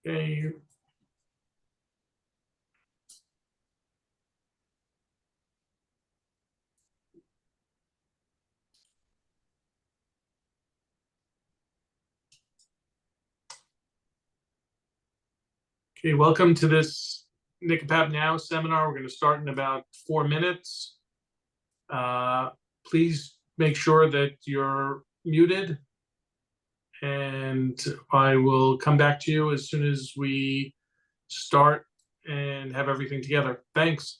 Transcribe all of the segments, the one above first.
Okay. Okay, welcome to this NCCPAP Now seminar. We're going to start in about 4 minutes. Please make sure that you're muted, and I will come back to you as soon as we start and have everything together. Thanks.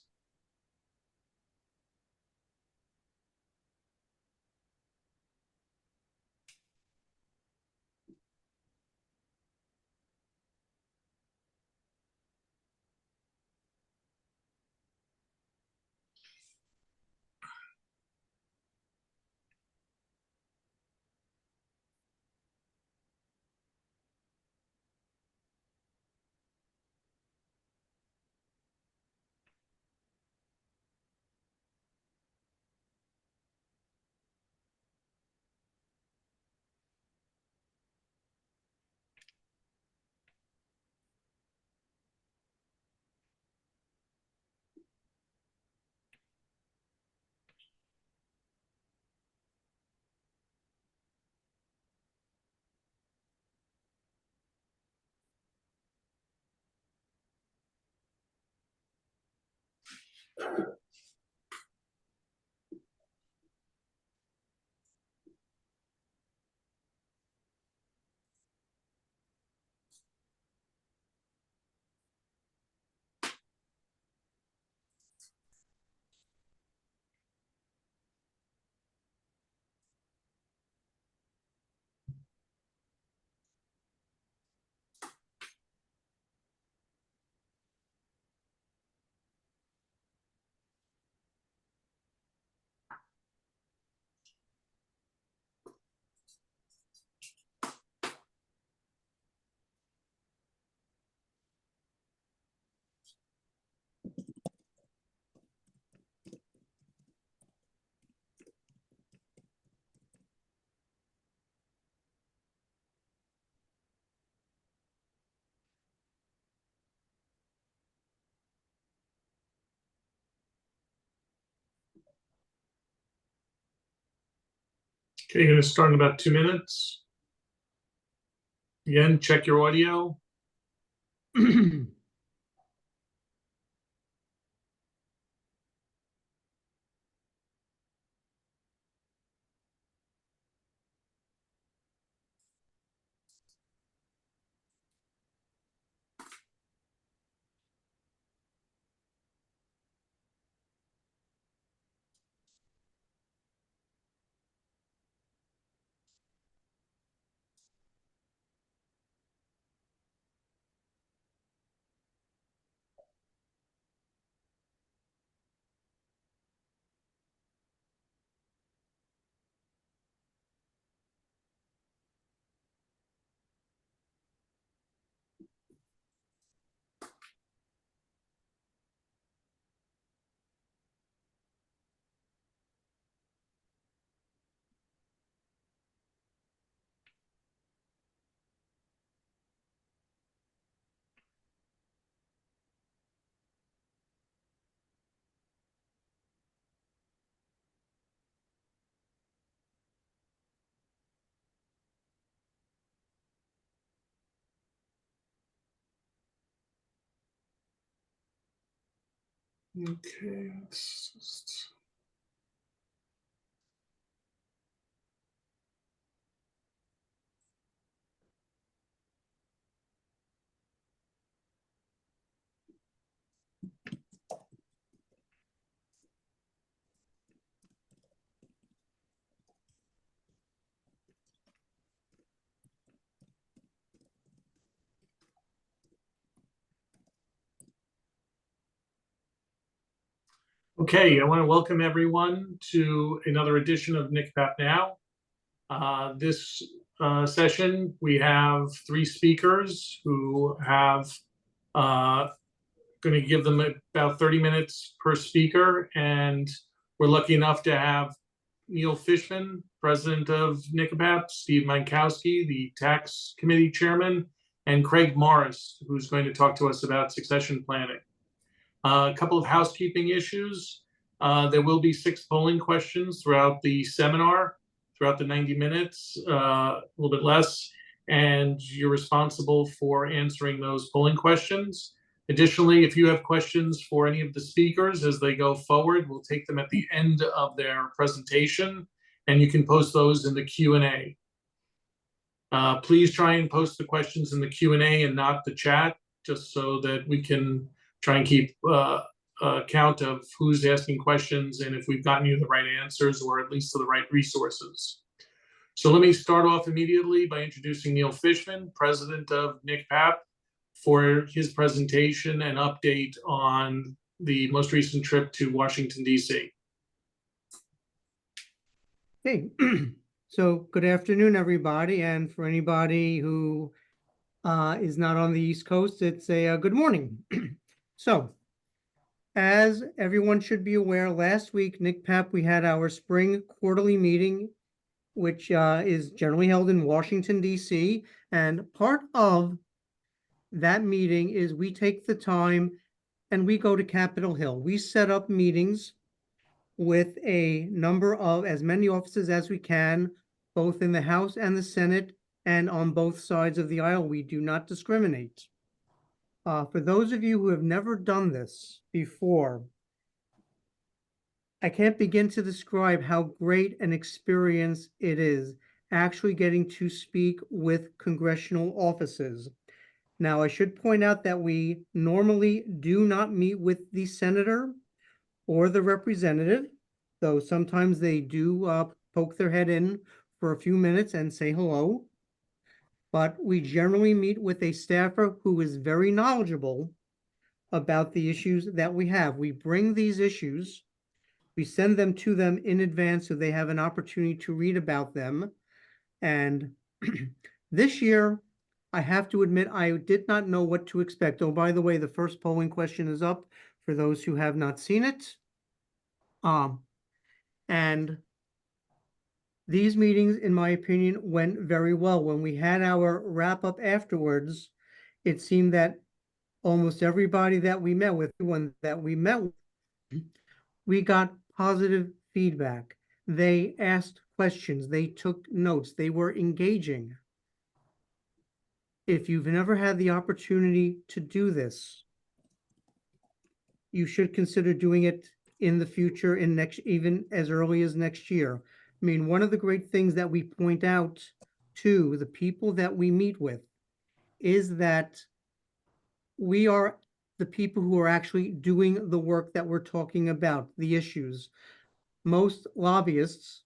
Okay, you're going to start in about 2 minutes. Again, check your audio. Okay, let's just... Okay, I want to welcome everyone to another edition of NCCPAP Now. This session, we have 3 speakers who have going to give them about 30 minutes per speaker, and we're lucky enough to have Neil Fishman, president of NCCPAP, Steve Mankowski, the tax committee chairman, and Craig Morris, who's going to talk to us about succession planning. A couple of housekeeping issues. There will be 6 polling questions throughout the seminar, throughout the 90 minutes, a little bit less, and you're responsible for answering those polling questions. Additionally, if you have questions for any of the speakers as they go forward, we'll take them at the end of their presentation, and you can post those in the Q&A. Please try and post the questions in the Q&A and not the chat, just so that we can try and keep count of who's asking questions and if we've gotten you the right answers or at least to the right resources. So let me start off immediately by introducing Neil Fishman, president of NCCPAP, for his presentation and update on the most recent trip to Washington, D.C. Hey, so good afternoon, everybody. And for anybody who is not on the East Coast, it's a good morning. So, as everyone should be aware, last week, NCCPAP, we had our spring quarterly meeting, which is generally held in Washington, D.C. And part of that meeting is we take the time and we go to Capitol Hill. We set up meetings with a number of as many offices as we can, both in the House and the Senate, and on both sides of the aisle. We do not discriminate. For those of you who have never done this before, I can't begin to describe how great an experience it is actually getting to speak with congressional offices. Now, I should point out that we normally do not meet with the senator or the representative, though sometimes they do poke their head in for a few minutes and say hello. But we generally meet with a staffer who is very knowledgeable about the issues that we have. We bring these issues, we send them to them in advance so they have an opportunity to read about them. And this year, I have to admit, I did not know what to expect. Oh, by the way, the first polling question is up for those who have not seen it. And these meetings, in my opinion, went very well. When we had our wrap up afterwards, it seemed that almost everybody that we met with, we got positive feedback. They asked questions, they took notes, they were engaging. If you've never had the opportunity to do this, you should consider doing it in the future, even as early as next year. I mean, one of the great things that we point out to the people that we meet with is that we are the people who are actually doing the work that we're talking about, the issues. Most lobbyists,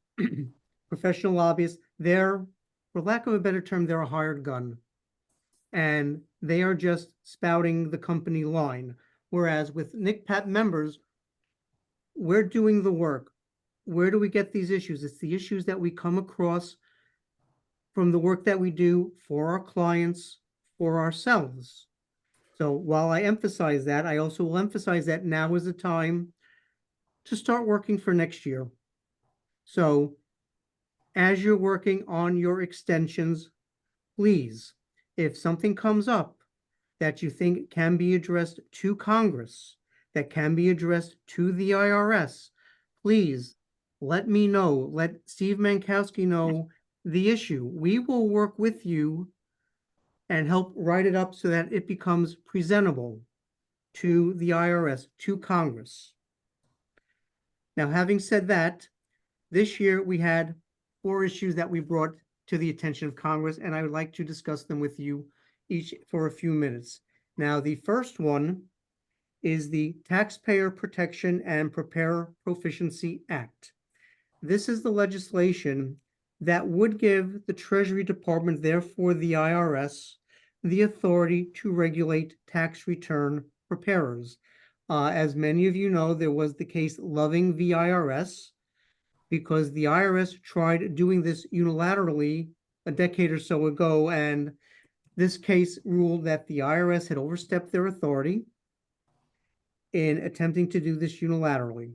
professional lobbyists, they're, for lack of a better term, they're a hired gun. And they are just spouting the company line. Whereas with NCCPAP members, we're doing the work. Where do we get these issues? It's the issues that we come across from the work that we do for our clients, for ourselves. So while I emphasize that, I also will emphasize that now is the time to start working for next year. So as you're working on your extensions, please, if something comes up that you think can be addressed to Congress, that can be addressed to the IRS, please let me know, let Steve Mankowski know the issue. We will work with you and help write it up so that it becomes presentable to the IRS, to Congress. Now, having said that, this year we had 4 issues that we brought to the attention of Congress, and I would like to discuss them with you each for a few minutes. Now, the first one is the Taxpayer Protection and Preparer Proficiency Act. This is the legislation that would give the Treasury Department, therefore the IRS, the authority to regulate tax return preparers. As many of you know, there was the case Loving v. IRS, because the IRS tried doing this unilaterally a decade or so ago, and this case ruled that the IRS had overstepped their authority in attempting to do this unilaterally.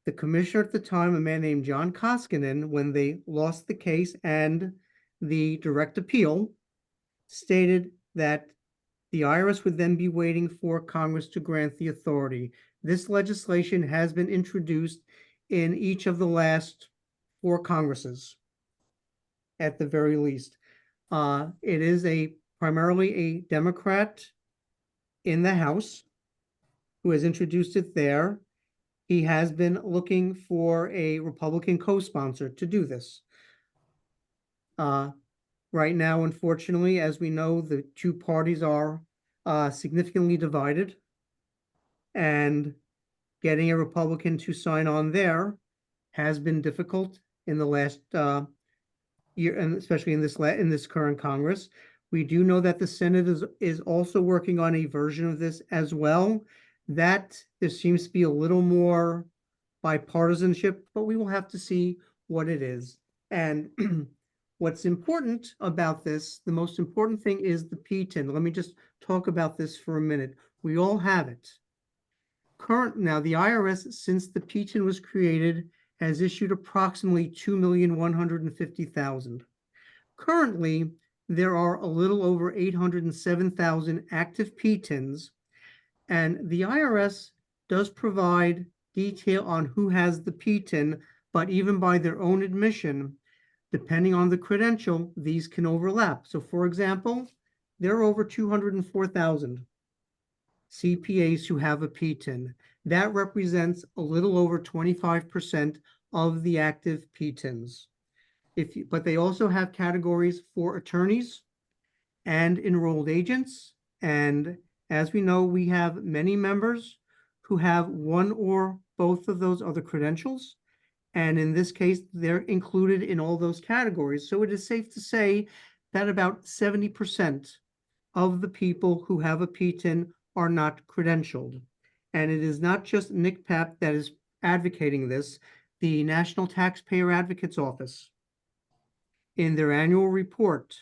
The commissioner at the time, a man named John Koskinen, when they lost the case and the direct appeal, stated that the IRS would then be waiting for Congress to grant the authority. This legislation has been introduced in each of the last 4 Congresses, at the very least. It is primarily a Democrat in the House who has introduced it there. He has been looking for a Republican co-sponsor to do this. Right now, unfortunately, as we know, the 2 parties are significantly divided, and getting a Republican to sign on there has been difficult in the last year, and especially in this current Congress. We do know that the Senate is also working on a version of this as well. That there seems to be a little more bipartisanship, but we will have to see what it is. And what's important about this, the most important thing is the PTIN. Let me just talk about this for a minute. We all have it. Now, the IRS, since the PTIN was created, has issued approximately 2,150,000. Currently, there are a little over 807,000 active PTINs, and the IRS does provide detail on who has the PTIN, but even by their own admission, depending on the credential, these can overlap. So, for example, there are over 204,000 CPAs who have a PTIN. That represents a little over 25% of the active PTINs. But they also have categories for attorneys and enrolled agents. And as we know, we have many members who have one or both of those other credentials. And in this case, they're included in all those categories. So it is safe to say that about 70% of the people who have a PTIN are not credentialed. And it is not just NCCPAP that is advocating this. The National Taxpayer Advocate's Office, in their annual report,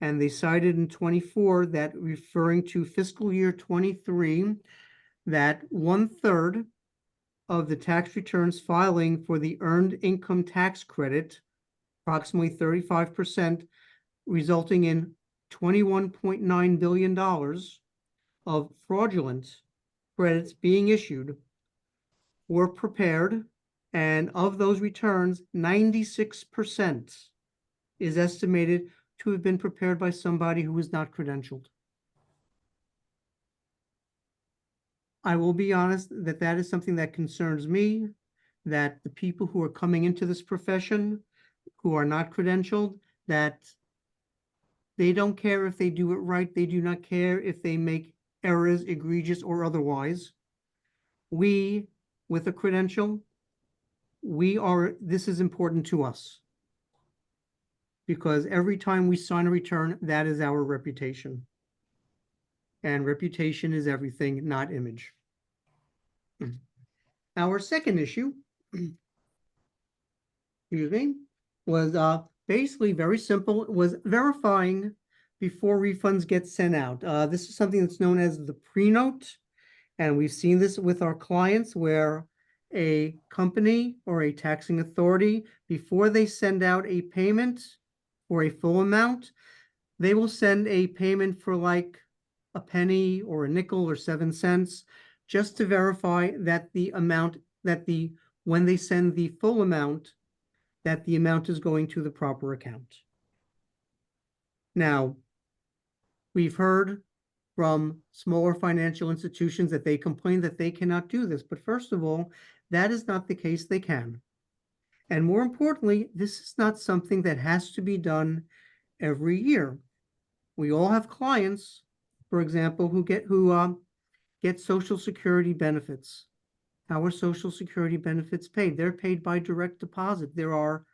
and they cited in 24 that, referring to fiscal year 23, that 1/3 of the tax returns filing for the earned income tax credit, approximately 35%, resulting in $21.9 billion of fraudulent credits being issued, were prepared, and of those returns, 96% is estimated to have been prepared by somebody who is not credentialed. I will be honest that that is something that concerns me, that the people who are coming into this profession, who are not credentialed, that they don't care if they do it right. They do not care if they make errors, egregious or otherwise. We, with a credential, this is important to us, because every time we sign a return, that is our reputation. And reputation is everything, not image. Our second issue, excuse me, was basically very simple. It was verifying before refunds get sent out. This is something that's known as the pre-note, and we've seen this with our clients, where a company or a taxing authority, before they send out a payment for a full amount, they will send a payment for like a penny or a nickel or 7 cents, just to verify that the amount, when they send the full amount, that the amount is going to the proper account. Now, we've heard from smaller financial institutions that they complain that they cannot do this. But first of all, that is not the case. They can. And more importantly, this is not something that has to be done every year. We all have clients, for example, who get Social Security benefits. How are Social Security benefits paid? They're paid by direct deposit. There are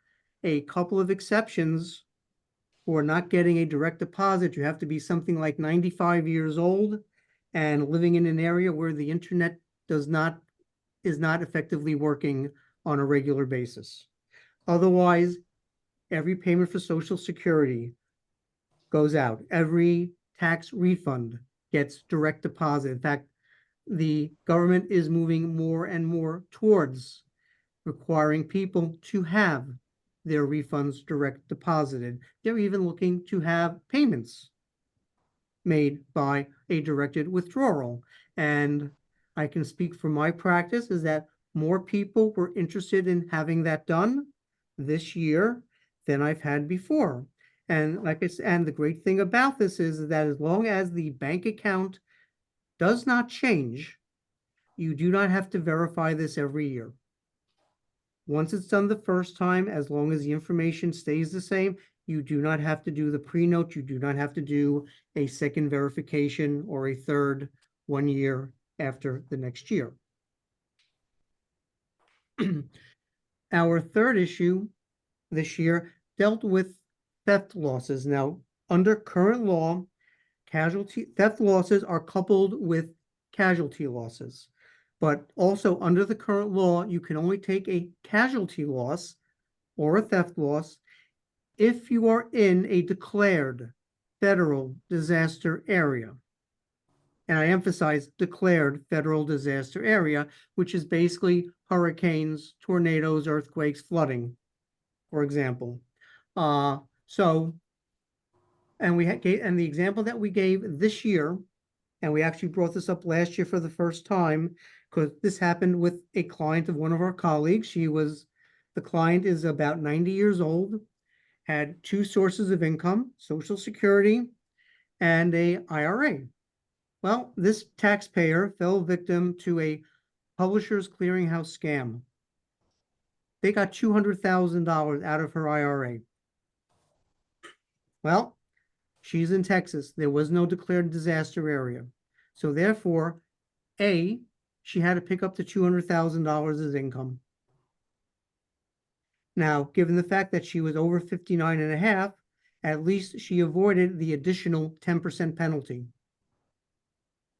a couple of exceptions for not getting a direct deposit. You have to be something like 95 years old and living in an area where the internet is not effectively working on a regular basis. Otherwise, every payment for Social Security goes out. Every tax refund gets direct deposit. In fact, the government is moving more and more towards requiring people to have their refunds direct deposited. They're even looking to have payments made by a directed withdrawal. And I can speak from my practice is that more people were interested in having that done this year than I've had before. And like I said, and the great thing about this is that as long as the bank account does not change, you do not have to verify this every year. Once it's done the first time, as long as the information stays the same, you do not have to do the pre-note. You do not have to do a second verification or a third 1 year after the next year. Our third issue this year dealt with theft losses. Now, under current law, theft losses are coupled with casualty losses. But also under the current law, you can only take a casualty loss or a theft loss if you are in a declared federal disaster area. And I emphasize declared federal disaster area, which is basically hurricanes, tornadoes, earthquakes, flooding, for example. And the example that we gave this year, and we actually brought this up last year for the first time, because this happened with a client of one of our colleagues. The client is about 90 years old, had two sources of income, Social Security and a IRA. Well, this taxpayer fell victim to a Publishers Clearinghouse scam. They got $200,000 out of her IRA. Well, she's in Texas. There was no declared disaster area. So therefore, she had to pick up the $200,000 as income. Now, given the fact that she was over 59 and a half, at least she avoided the additional 10% penalty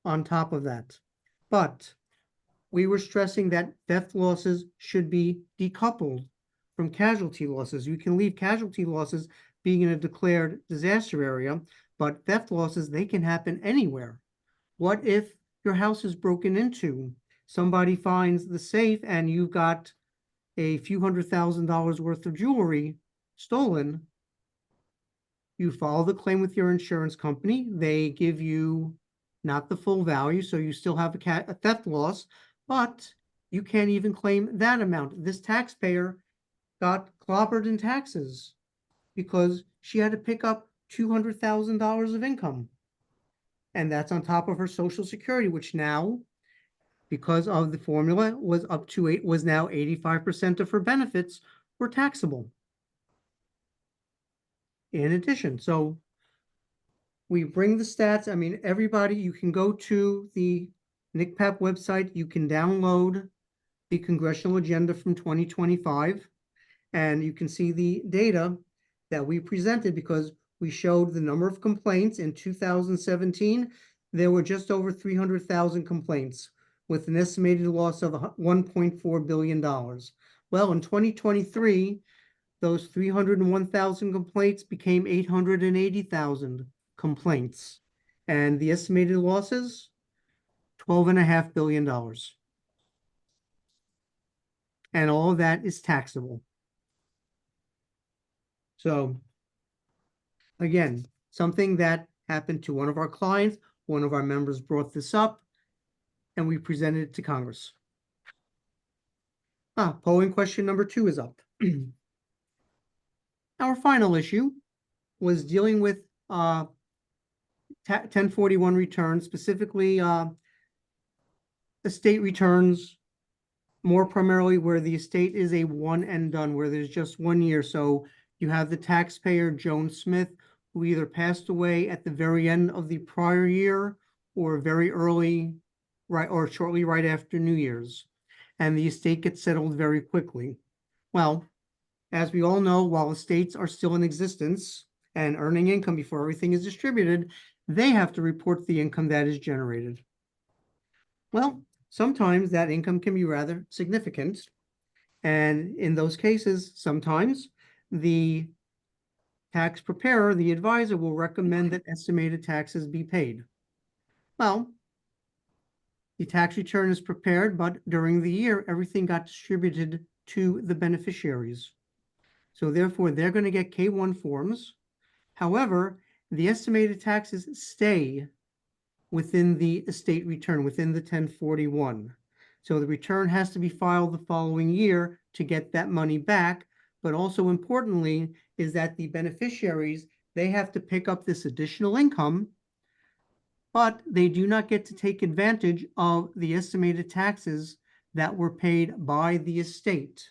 on top of that. But we were stressing that theft losses should be decoupled from casualty losses. You can leave casualty losses being in a declared disaster area, but theft losses, they can happen anywhere. What if your house is broken into? Somebody finds the safe and you've got a few $100,000 worth of jewelry stolen. You file the claim with your insurance company. They give you not the full value, so you still have a theft loss, but you can't even claim that amount. This taxpayer got clobbered in taxes because she had to pick up $200,000 of income. And that's on top of her Social Security, which now, because of the formula, was now 85% of her benefits were taxable. In addition, so we bring the stats. I mean, everybody, you can go to the NCCPAP website. You can download the congressional agenda from 2025, and you can see the data that we presented because we showed the number of complaints. In 2017, there were just over 300,000 complaints with an estimated loss of $1.4 billion. Well, in 2023, those 301,000 complaints became 880,000 complaints. And the estimated losses, $12.5 billion. And all of that is taxable. So again, something that happened to one of our clients, one of our members brought this up, and we presented it to Congress. Polling question number 2 is up. Our final issue was dealing with 1041 returns, specifically estate returns, more primarily where the estate is a one and done, where there's just 1 year. So you have the taxpayer, Joan Smith, who either passed away at the very end of the prior year or very early, or shortly right after New Year's. And the estate gets settled very quickly. Well, as we all know, while estates are still in existence and earning income before everything is distributed, they have to report the income that is generated. Well, sometimes that income can be rather significant. And in those cases, sometimes the tax preparer, the advisor, will recommend that estimated taxes be paid. Well, the tax return is prepared, but during the year, everything got distributed to the beneficiaries. So therefore, they're going to get K-1 forms. However, the estimated taxes stay within the estate return, within the 1041. So the return has to be filed the following year to get that money back. But also importantly is that the beneficiaries, they have to pick up this additional income, but they do not get to take advantage of the estimated taxes that were paid by the estate.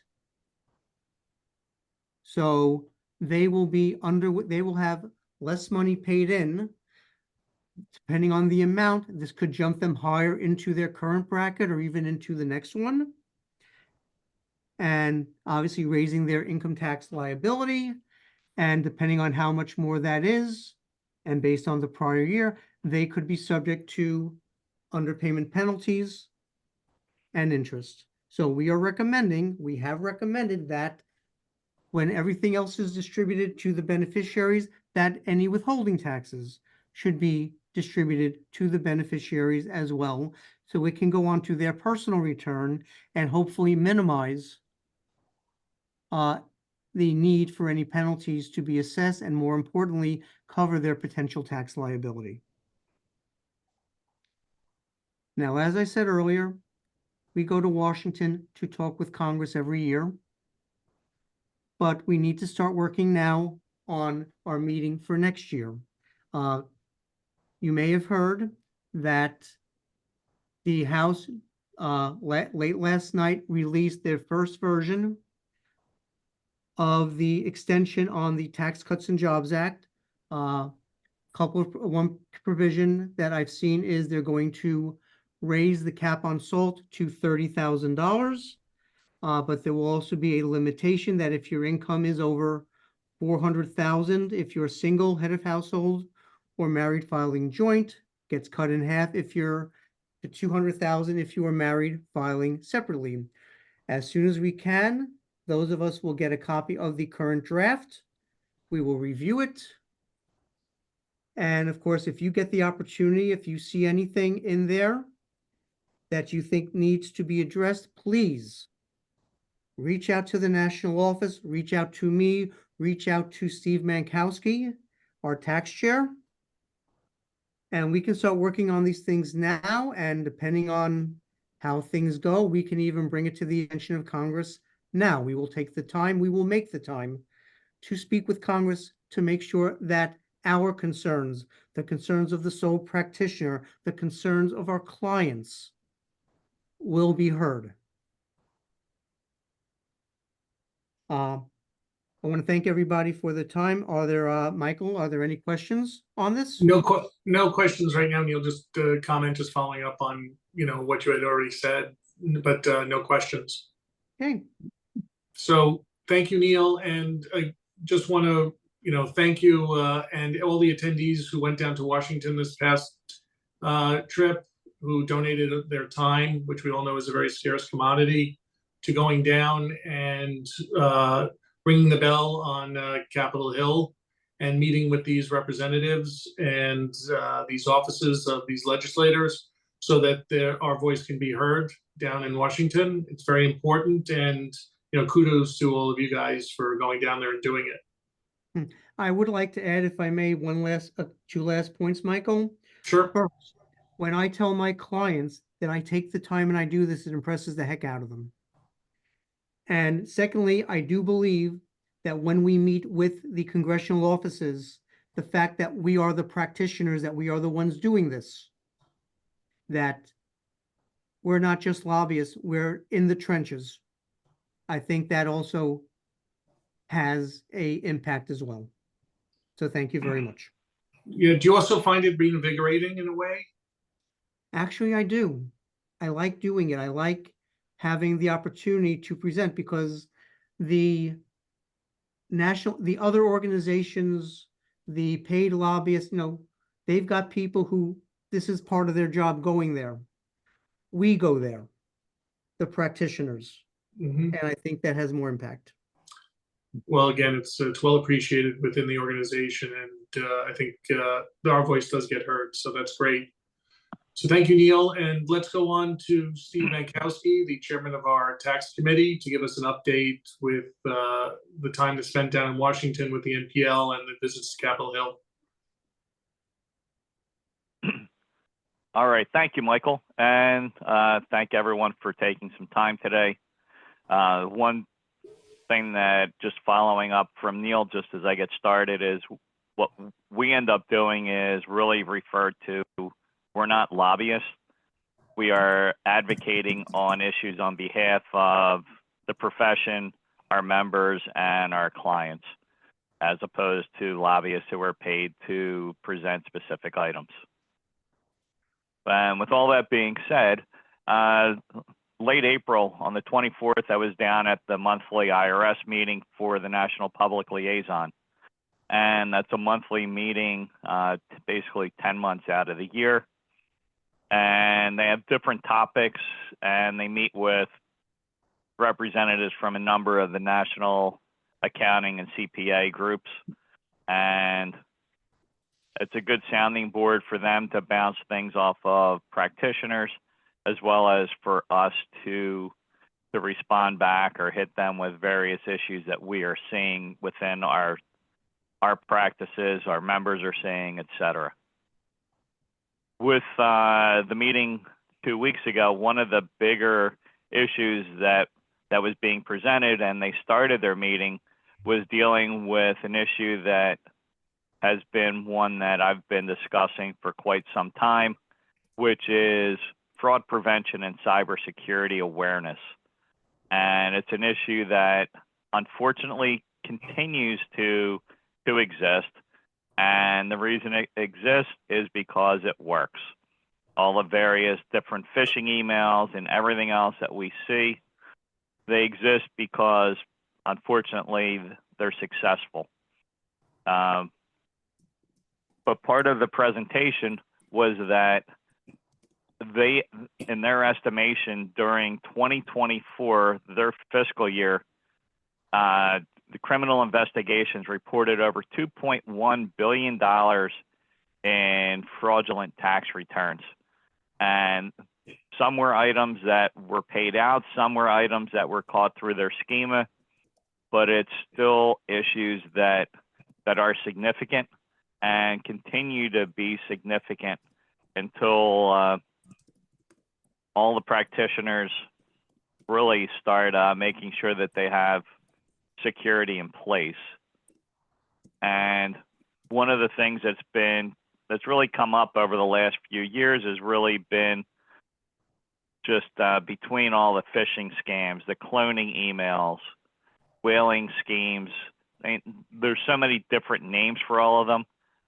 So they will have less money paid in. Depending on the amount, this could jump them higher into their current bracket or even into the next one. And obviously raising their income tax liability. And depending on how much more that is, and based on the prior year, they could be subject to underpayment penalties and interest. So we have recommended that when everything else is distributed to the beneficiaries, that any withholding taxes should be distributed to the beneficiaries as well, so it can go on to their personal return and hopefully minimize the need for any penalties to be assessed, and more importantly, cover their potential tax liability. Now, as I said earlier, we go to Washington to talk with Congress every year, but we need to start working now on our meeting for next year. You may have heard that the House late last night released their first version of the extension on the Tax Cuts and Jobs Act. One provision that I've seen is they're going to raise the cap on SALT to $30,000. But there will also be a limitation that if your income is over $400,000, if you're a single head of household or married filing joint, gets cut in half if you're to $200,000 if you are married filing separately. As soon as we can, those of us will get a copy of the current draft. We will review it. And of course, if you get the opportunity, if you see anything in there that you think needs to be addressed, please reach out to the national office, reach out to me, reach out to Steve Mankowski, our tax chair. And we can start working on these things now. And depending on how things go, we can even bring it to the attention of Congress now. We will take the time, we will make the time to speak with Congress to make sure that our concerns, the concerns of the sole practitioner, the concerns of our clients will be heard. I want to thank everybody for the time. Are there, Michael, are there any questions on this? No questions right now, Neil. Just comment, just following up on what you had already said, but no questions. Okay. So thank you, Neil, and I just want to thank you and all the attendees who went down to Washington this past trip, who donated their time, which we all know is a very scarce commodity, to going down and ringing the bell on Capitol Hill and meeting with these representatives and these offices of these legislators so that our voice can be heard down in Washington. It's very important, and kudos to all of you guys for going down there and doing it. I would like to add, if I may, two last points, Michael. Sure. First, when I tell my clients that I take the time and I do this, it impresses the heck out of them. And secondly, I do believe that when we meet with the congressional offices, the fact that we are the practitioners, that we are the ones doing this, that we're not just lobbyists, we're in the trenches. I think that also has an impact as well. So thank you very much. Yeah. Do you also find it reinvigorating in a way? Actually, I do. I like doing it. I like having the opportunity to present, because the other organizations, the paid lobbyists, they've got people who this is part of their job going there. We go there, the practitioners. Mm-hmm. And I think that has more impact. Well, again, it's well appreciated within the organization, and I think our voice does get heard, so that's great. So thank you, Neil, and let's go on to Steve Mankowski, the chairman of our tax committee, to give us an update with the time that's spent down in Washington with the NPL and the visits to Capitol Hill. All right, thank you, Michael, and thank everyone for taking some time today. One thing that just following up from Neil, just as I get started, is what we end up doing is really referred to, we're not lobbyists. We are advocating on issues on behalf of the profession, our members, and our clients, as opposed to lobbyists who are paid to present specific items. And with all that being said, late April, on the 24th, I was down at the monthly IRS meeting for the National Public Liaison. And that's a monthly meeting, basically 10 months out of the year. And they have different topics, and they meet with representatives from a number of the national accounting and CPA groups. And it's a good sounding board for them to bounce things off of practitioners, as well as for us to respond back or hit them with various issues that we are seeing within our practices, our members are seeing, et cetera. With the meeting 2 weeks ago, one of the bigger issues that was being presented, and they started their meeting, was dealing with an issue that has been one that I've been discussing for quite some time, which is fraud prevention and cybersecurity awareness. And it's an issue that unfortunately continues to exist. And the reason it exists is because it works. All the various different phishing emails and everything else that we see, they exist because unfortunately they're successful. But part of the presentation was that they, in their estimation, during 2024, their fiscal year, the criminal investigations reported over $2.1 billion in fraudulent tax returns. And some were items that were paid out, some were items that were caught through their schema, but it's still issues that are significant and continue to be significant until all the practitioners really start making sure that they have security in place. And one of the things that's really come up over the last few years has really been just between all the phishing scams, the cloning emails, whaling schemes. I mean, there's so many different names for all of them,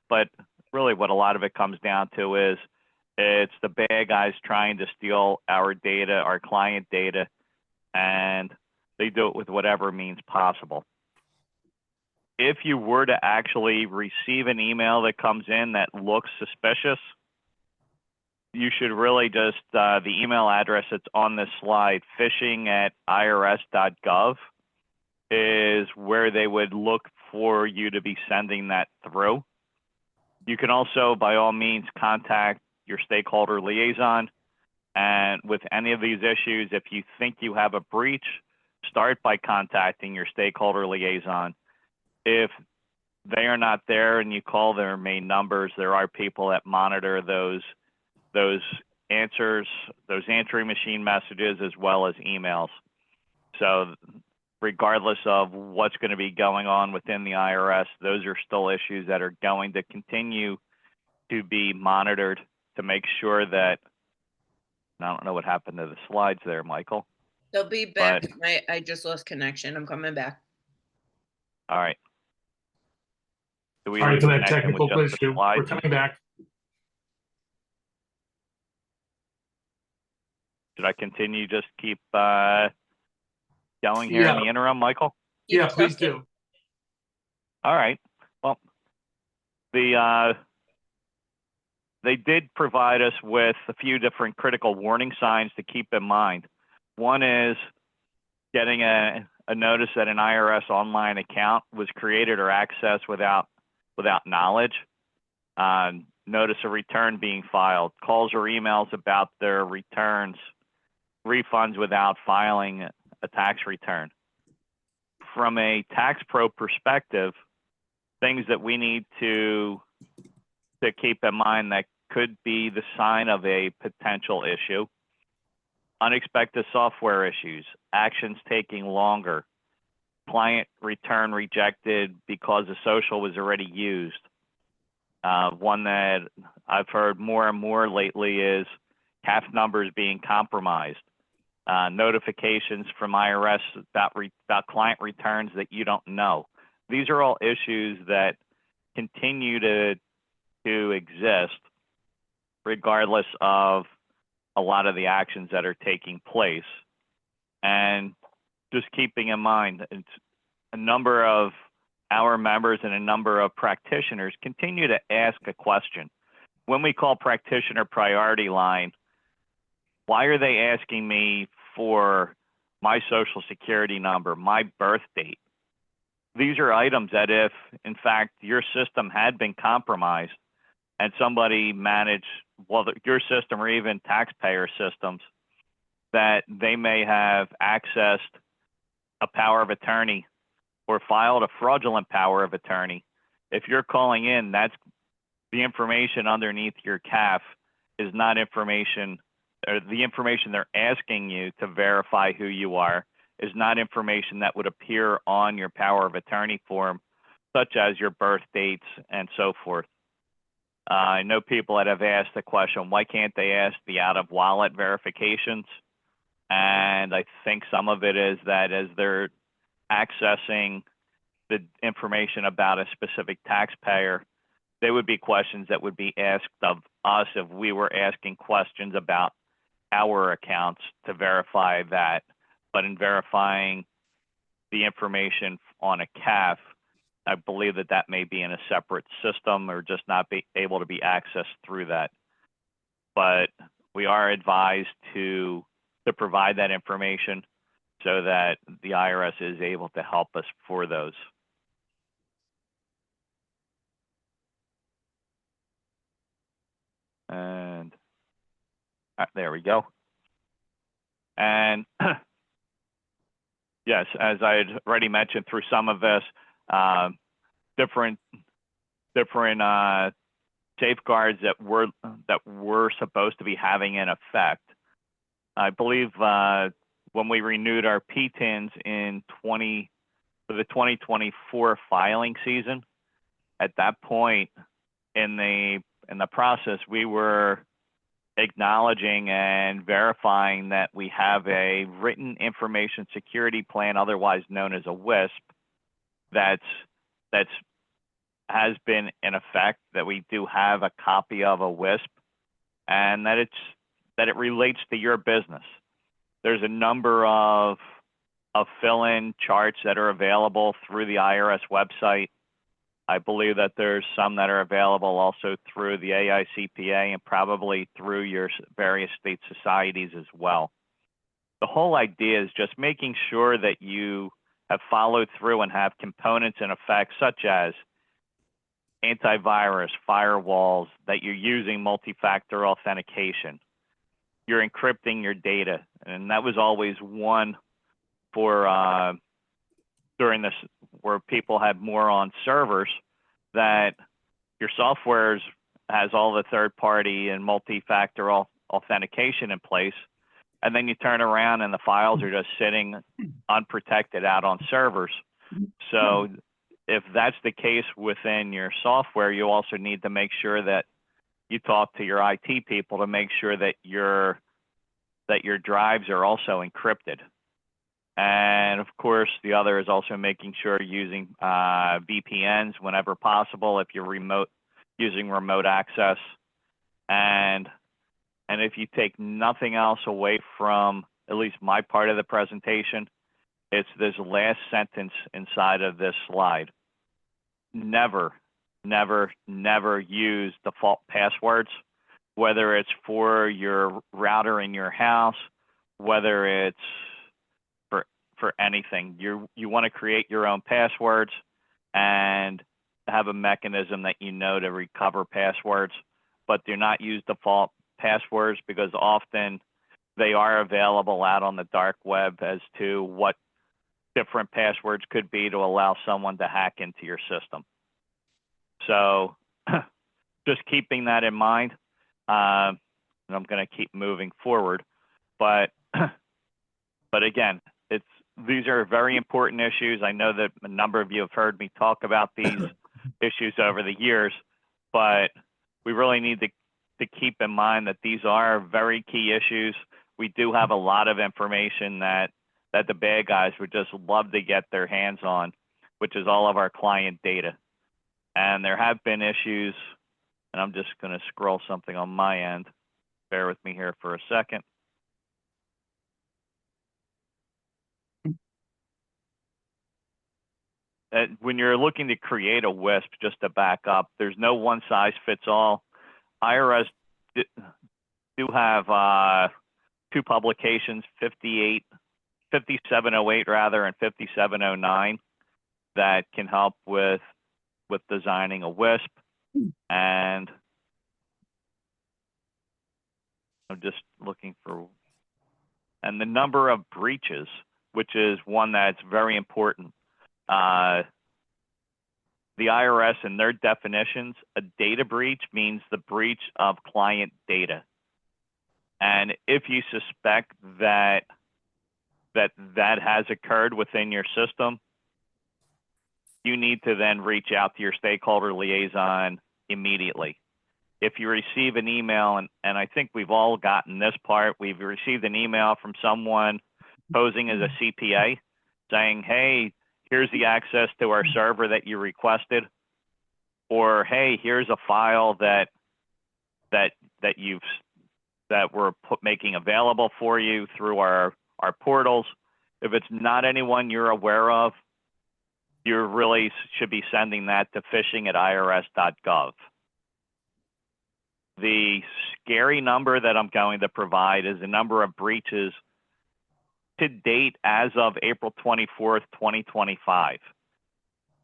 but really what a lot of it comes down to is it's the bad guys trying to steal our data, our client data, and they do it with whatever means possible. If you were to actually receive an email that comes in that looks suspicious, you should really just, the email address that's on this slide, phishing@irs.gov, is where they would look for you to be sending that through. You can also, by all means, contact your stakeholder liaison. And with any of these issues, if you think you have a breach, start by contacting your stakeholder liaison. If they are not there and you call their main numbers, there are people that monitor those answers, those answering machine messages, as well as emails. So regardless of what's going to be going on within the IRS, those are still issues that are going to continue to be monitored to make sure that, I don't know what happened to the slides there, Michael. They'll be back. I just lost connection. I'm coming back. All right. Do we Sorry for that reconnect them technical with just the issue. slides? We're coming back. Should I continue, just keep going here in the interim, Michael? Yeah, please do. All right. Well, they did provide us with a few different critical warning signs to keep in mind. One is getting a notice that an IRS online account was created or accessed without knowledge. Notice a return being filed, calls or emails about their returns, refunds without filing a tax return. From a tax pro perspective, things that we need to keep in mind that could be the sign of a potential issue. Unexpected software issues, actions taking longer, client return rejected because the social was already used. One that I've heard more and more lately is CAF numbers being compromised, notifications from IRS about client returns that you don't know. These are all issues that continue to exist regardless of a lot of the actions that are taking place. And just keeping in mind, it's a number of our members and a number of practitioners continue to ask a question. When we call practitioner priority line, why are they asking me for my social security number, my birth date? These are items that if, in fact, your system had been compromised and somebody managed, well, your system or even taxpayer systems, that they may have accessed a power of attorney or filed a fraudulent power of attorney. If you're calling in, that's the information underneath your CAF is not information, or the information they're asking you to verify who you are is not information that would appear on your power of attorney form, such as your birth dates and so forth. I know people that have asked the question, why can't they ask the out-of-wallet verifications? And I think some of it is that as they're accessing the information about a specific taxpayer, they would be questions that would be asked of us if we were asking questions about our accounts to verify that. But in verifying the information on a CAF, I believe that that may be in a separate system or just not be able to be accessed through that. But we are advised to provide that information so that the IRS is able to help us for those. And there we go. And yes, as I had already mentioned through some of this, different safeguards that we're supposed to be having in effect. I believe when we renewed our PTINs for the 2024 filing season, at that point in the process, we were acknowledging and verifying that we have a written information security plan, otherwise known as a WISP, that's has been in effect, that we do have a copy of a WISP, and that it relates to your business. There's a number of fill-in charts that are available through the IRS website. I believe that there's some that are available also through the AICPA and probably through your various state societies as well. The whole idea is just making sure that you have followed through and have components in effect, such as antivirus, firewalls, that you're using multi-factor authentication, you're encrypting your data. And that was always one for during this, where people had more on servers, that your software has all the third-party and multi-factor authentication in place, and then you turn around and the files are just sitting unprotected out on servers. So if that's the case within your software, you also need to make sure that you talk to your IT people to make sure that your drives are also encrypted. And of course, the other is also making sure you're using VPNs whenever possible if you're using remote access. And if you take nothing else away from at least my part of the presentation, it's this last sentence inside of this slide. Never, never, never use default passwords, whether it's for your router in your house, whether it's for anything. You want to create your own passwords and have a mechanism that you know to recover passwords, but do not use default passwords, because often they are available out on the dark web as to what different passwords could be to allow someone to hack into your system. So just keeping that in mind, and I'm going to keep moving forward. But again, these are very important issues. I know that a number of you have heard me talk about these issues over the years, but we really need to keep in mind that these are very key issues. We do have a lot of information that the bad guys would just love to get their hands on, which is all of our client data. And there have been issues, and I'm just going to scroll something on my end. Bear with me here for a second. When you're looking to create a WISP, just to back up, there's no one size fits all. IRS do have two publications, 5708 rather, and 5709, that can help with designing a WISP. And I'm just looking for, and the number of breaches, which is one that's very important. The IRS and their definitions, a data breach means the breach of client data. And if you suspect that has occurred within your system, you need to then reach out to your stakeholder liaison immediately. If you receive an email, and I think we've all gotten this part, we've received an email from someone posing as a CPA saying, hey, here's the access to our server that you requested, or hey, here's a file that we're making available for you through our portals. If it's not anyone you're aware of, you really should be sending that to phishing@irs.gov. The scary number that I'm going to provide is the number of breaches to date as of April 24th, 2025.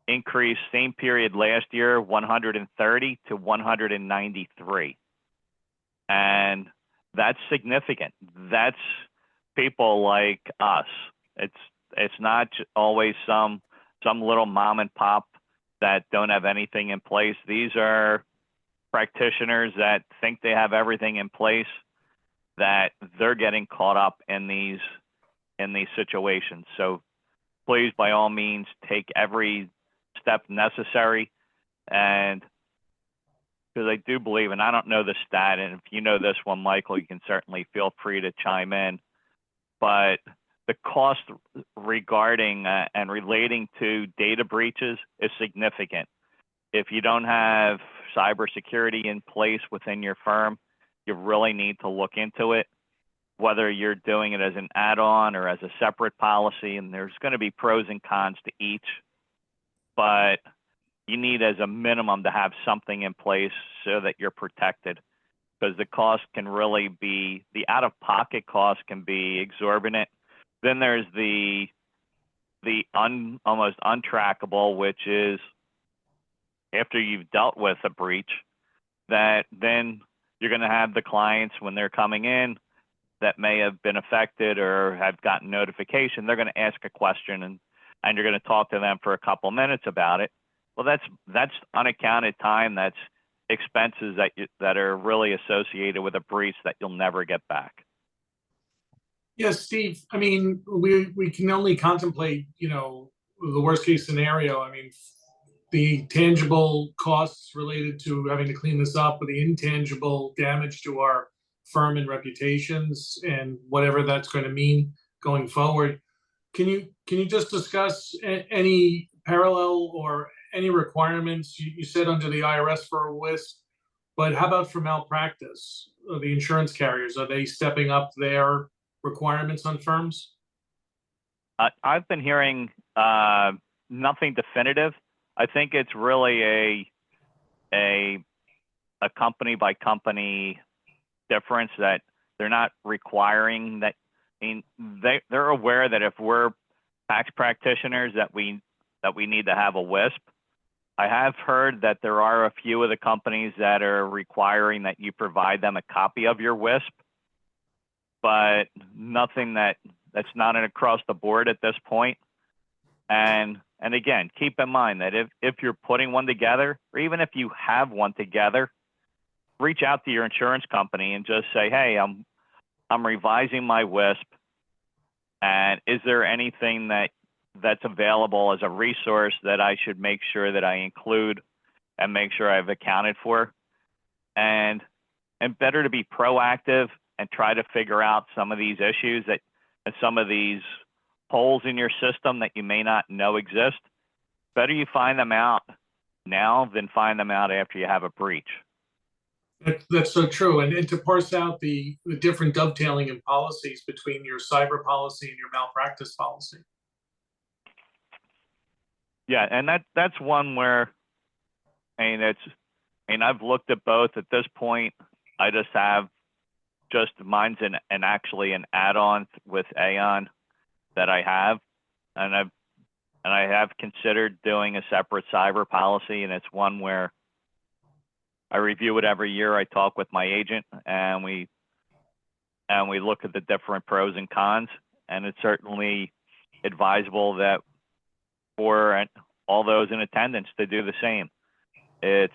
Increased same period last year, 130 to 193. And that's significant. That's people like us. It's not always some little mom and pop that don't have anything in place. These are practitioners that think they have everything in place, that they're getting caught up in these situations. So please, by all means, take every step necessary. And because I do believe, and I don't know the stat, and if you know this one, Michael, you can certainly feel free to chime in, but the cost regarding and relating to data breaches is significant. If you don't have cybersecurity in place within your firm, you really need to look into it, whether you're doing it as an add-on or as a separate policy, and there's going to be pros and cons to each, but you need as a minimum to have something in place so that you're protected, because the cost can really be, the out-of-pocket cost can be exorbitant. Then there's the almost untrackable, which is after you've dealt with a breach, that then you're going to have the clients when they're coming in that may have been affected or have gotten notification, they're going to ask a question, and you're going to talk to them for a couple minutes about it. Well, that's unaccounted time. That's expenses that are really associated with a breach that you'll never get back. Yes, Steve, I mean, we can only contemplate, the worst case scenario. I mean, the tangible costs related to having to clean this up, or the intangible damage to our firm and reputations, and whatever that's going to mean going forward. Can you just discuss any parallel or any requirements? You said under the IRS for a WISP, but how about for malpractice? The insurance carriers, are they stepping up their requirements on firms? I've been hearing nothing definitive. I think it's really a company by company difference, that they're not requiring that. I mean, they're aware that if we're tax practitioners that we need to have a WISP. I have heard that there are a few of the companies that are requiring that you provide them a copy of your WISP, but nothing that's not across the board at this point. And again, keep in mind that if you're putting one together, or even if you have one together, reach out to your insurance company and just say, hey, I'm revising my WISP, and is there anything that's available as a resource that I should make sure that I include and make sure I've accounted for? And better to be proactive and try to figure out some of these issues and some of these holes in your system that you may not know exist. Better you find them out now than find them out after you have a breach. That's so true. And to parse out the different dovetailing in policies between your cyber policy and your malpractice policy. Yeah, and that's one where, I've looked at both. At this point, I just have mine's actually an add-on with Aon that I have, and I have considered doing a separate cyber policy, and it's one where I review it every year. I talk with my agent, and we look at the different pros and cons, and it's certainly advisable that for all those in attendance to do the same. It's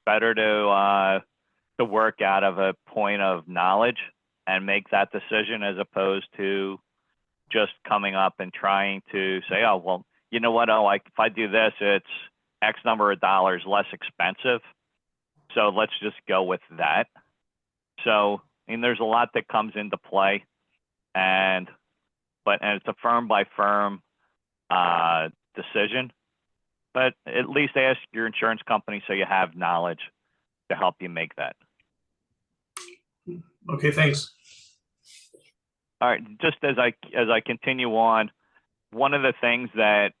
better to work out of a point of knowledge and make that decision as opposed to just coming up and trying to say, oh, well, you know what? Oh, if I do this, it's X number of dollars less expensive. So let's just go with that. So, there's a lot that comes into play, and it's a firm by firm decision. But at least ask your insurance company so you have knowledge to help you make that. Okay, thanks. All right, just as I continue on, one of the things that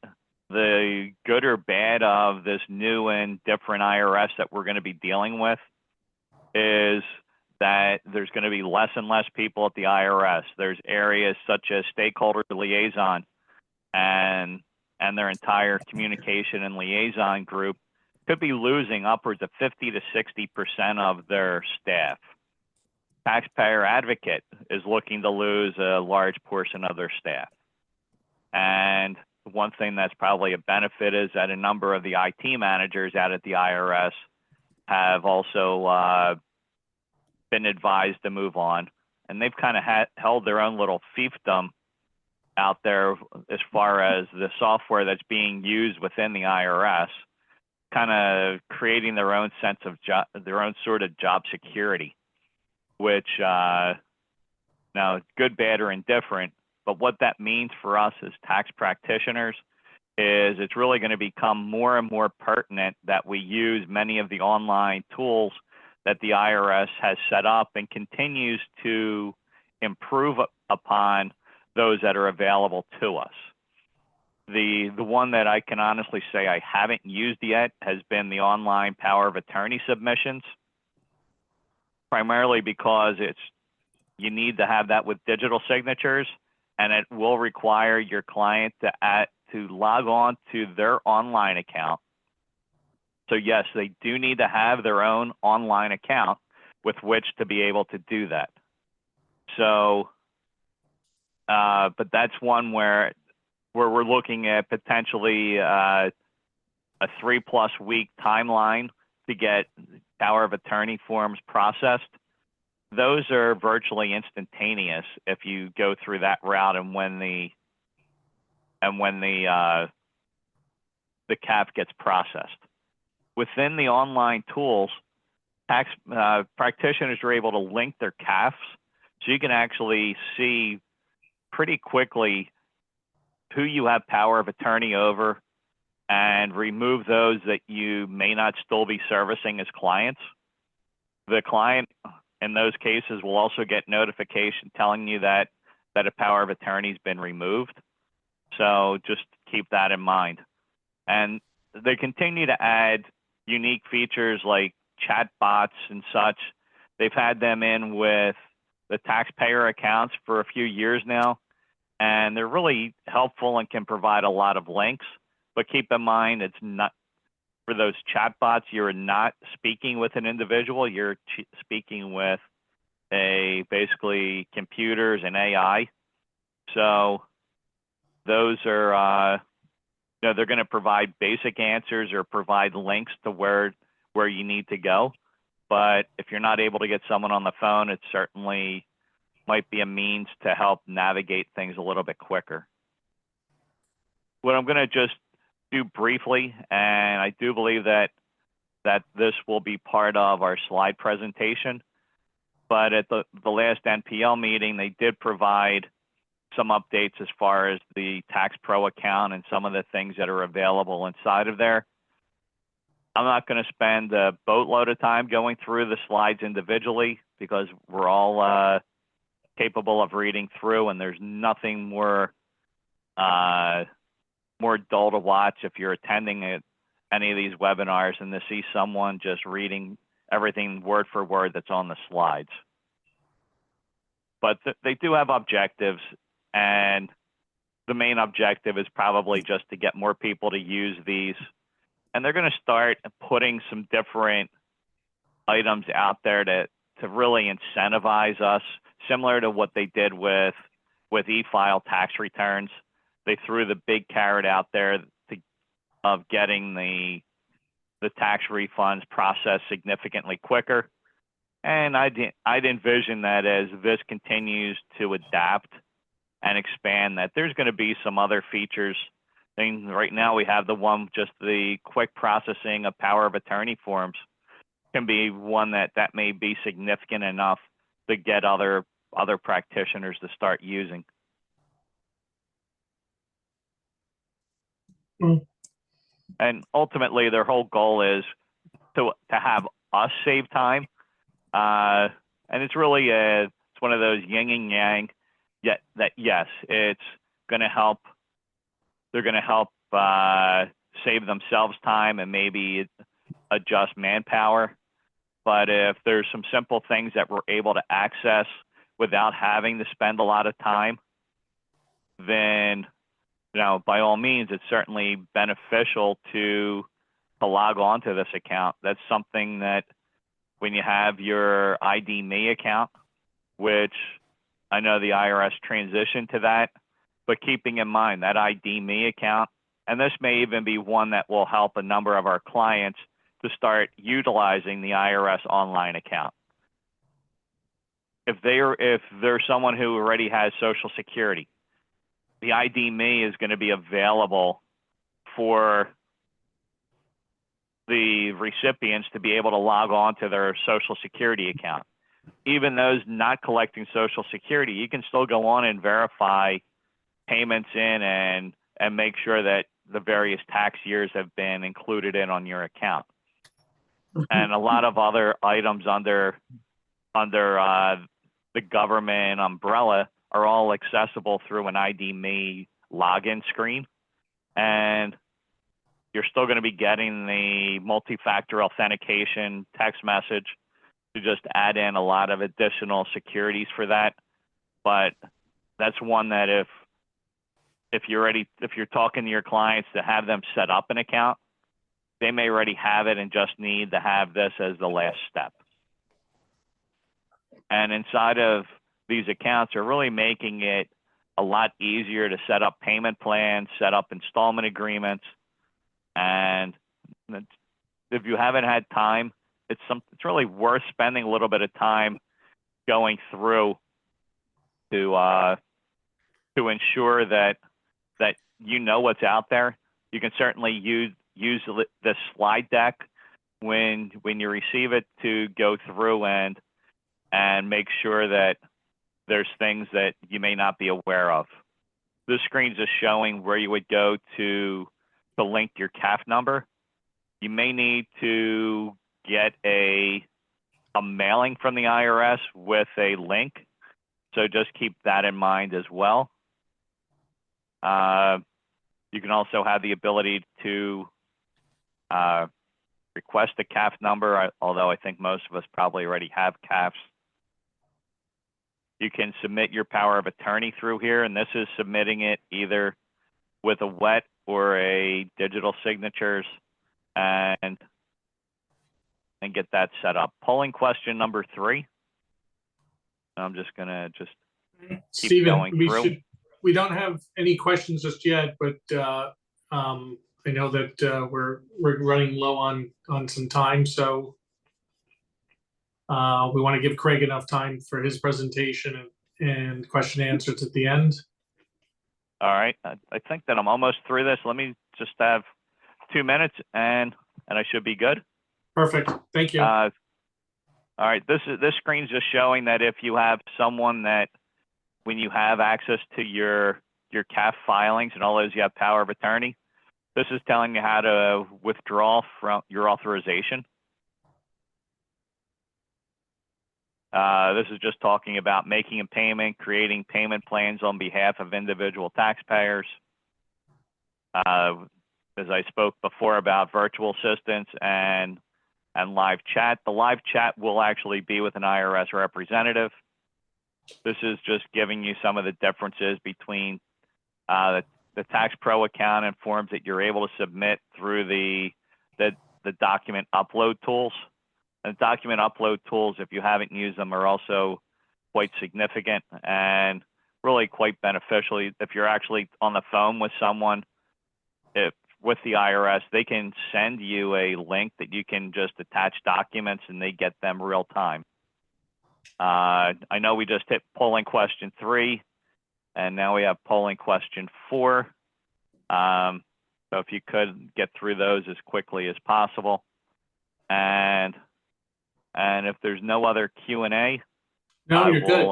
the good or bad of this new and different IRS that we're going to be dealing with is that there's going to be less and less people at the IRS. There's areas such as stakeholder liaison and their entire communication and liaison group could be losing upwards of 50 to 60% of their staff. Taxpayer advocate is looking to lose a large portion of their staff. And one thing that's probably a benefit is that a number of the IT managers out at the IRS have also been advised to move on. And they've kind of held their own little fiefdom out there as far as the software that's being used within the IRS, kind of creating their own sense of their own sort of job security, which now good, bad, or indifferent. But what that means for us as tax practitioners is it's really going to become more and more pertinent that we use many of the online tools that the IRS has set up and continues to improve upon those that are available to us. The one that I can honestly say I haven't used yet has been the online power of attorney submissions, primarily because you need to have that with digital signatures, and it will require your client to log on to their online account. So yes, they do need to have their own online account with which to be able to do that. So, but that's one where we're looking at potentially a 3+ week timeline to get power of attorney forms processed. Those are virtually instantaneous if you go through that route and when the CAF gets processed. Within the online tools, tax practitioners are able to link their CAFs, so you can actually see pretty quickly who you have power of attorney over and remove those that you may not still be servicing as clients. The client in those cases will also get notification telling you that a power of attorney has been removed. So just keep that in mind. And they continue to add unique features like chat bots and such. They've had them in with the taxpayer accounts for a few years now, and they're really helpful and can provide a lot of links. But keep in mind, it's not for those chat bots, you're not speaking with an individual, you're speaking with basically computers and AI. So those are, they're going to provide basic answers or provide links to where you need to go. but if you're not able to get someone on the phone, it certainly might be a means to help navigate things a little bit quicker. What I'm going to just do briefly, and I do believe that this will be part of our slide presentation, but at the last NPL meeting, they did provide some updates as far as the Tax Pro account and some of the things that are available inside of there. I'm not going to spend a boatload of time going through the slides individually because we're all capable of reading through, and there's nothing more dull to watch if you're attending any of these webinars and to see someone just reading everything word for word that's on the slides. But they do have objectives, and the main objective is probably just to get more people to use these. And they're going to start putting some different items out there to really incentivize us, similar to what they did with e-file tax returns. They threw the big carrot out there of getting the tax refunds processed significantly quicker. And I'd envision that as this continues to adapt and expand, that there's going to be some other features. I mean, right now we have just the quick processing of power of attorney forms can be one that may be significant enough to get other practitioners to start using. And ultimately, their whole goal is to have us save time. And it's really it's one of those yin and yang. Yet that yes, it's going to help. They're going to help save themselves time and maybe adjust manpower. But if there's some simple things that we're able to access without having to spend a lot of time, then by all means, it's certainly beneficial to log on to this account. That's something that when you have your ID.me account, which I know the IRS transitioned to that, but keeping in mind that ID.me account, and this may even be one that will help a number of our clients to start utilizing the IRS online account. If there's someone who already has Social Security, the ID.me is going to be available for the recipients to be able to log on to their Social Security account. Even those not collecting Social Security, you can still go on and verify payments in and make sure that the various tax years have been included in on your account. And a lot of other items under the government umbrella are all accessible through an ID.me login screen. And you're still going to be getting the multi-factor authentication text message to just add in a lot of additional securities for that. But that's one that if you're talking to your clients to have them set up an account, they may already have it and just need to have this as the last step. And inside of these accounts are really making it a lot easier to set up payment plans, set up installment agreements. And if you haven't had time, it's really worth spending a little bit of time going through to ensure that you know what's out there. You can certainly use the slide deck when you receive it to go through and make sure that there's things that you may not be aware of. This screen's just showing where you would go to link your CAF number. You may need to get a mailing from the IRS with a link, so just keep that in mind as well. You can also have the ability to request a CAF number, although I think most of us probably already have CAFs. You can submit your power of attorney through here, and this is submitting it either with a wet or a digital signatures and get that set up. Polling question number 3. I'm just gonna keep Stephen, going through. We don't have any questions just yet, but I know that we're running low on some time, so We want to give Craig enough time for his presentation and question and answers at the end. All right, I think that I'm almost through this. Let me just have 2 minutes and I should be good. Perfect, thank you. All right, this screen's just showing that if you have someone that, when you have access to your CAF filings and all those, you have power of attorney. This is telling you how to withdraw from your authorization. This is just talking about making a payment, creating payment plans on behalf of individual taxpayers. As I spoke before about virtual assistants and live chat, the live chat will actually be with an IRS representative. This is just giving you some of the differences between the Tax Pro account and forms that you're able to submit through the document upload tools. And document upload tools, if you haven't used them, are also quite significant and really quite beneficial. If you're actually on the phone with someone, with the IRS, they can send you a link that you can just attach documents and they get them real time. I know we just hit polling question 3, and now we have polling question 4. So if you could get through those as quickly as possible. And if there's no other Q&A, No, you're good.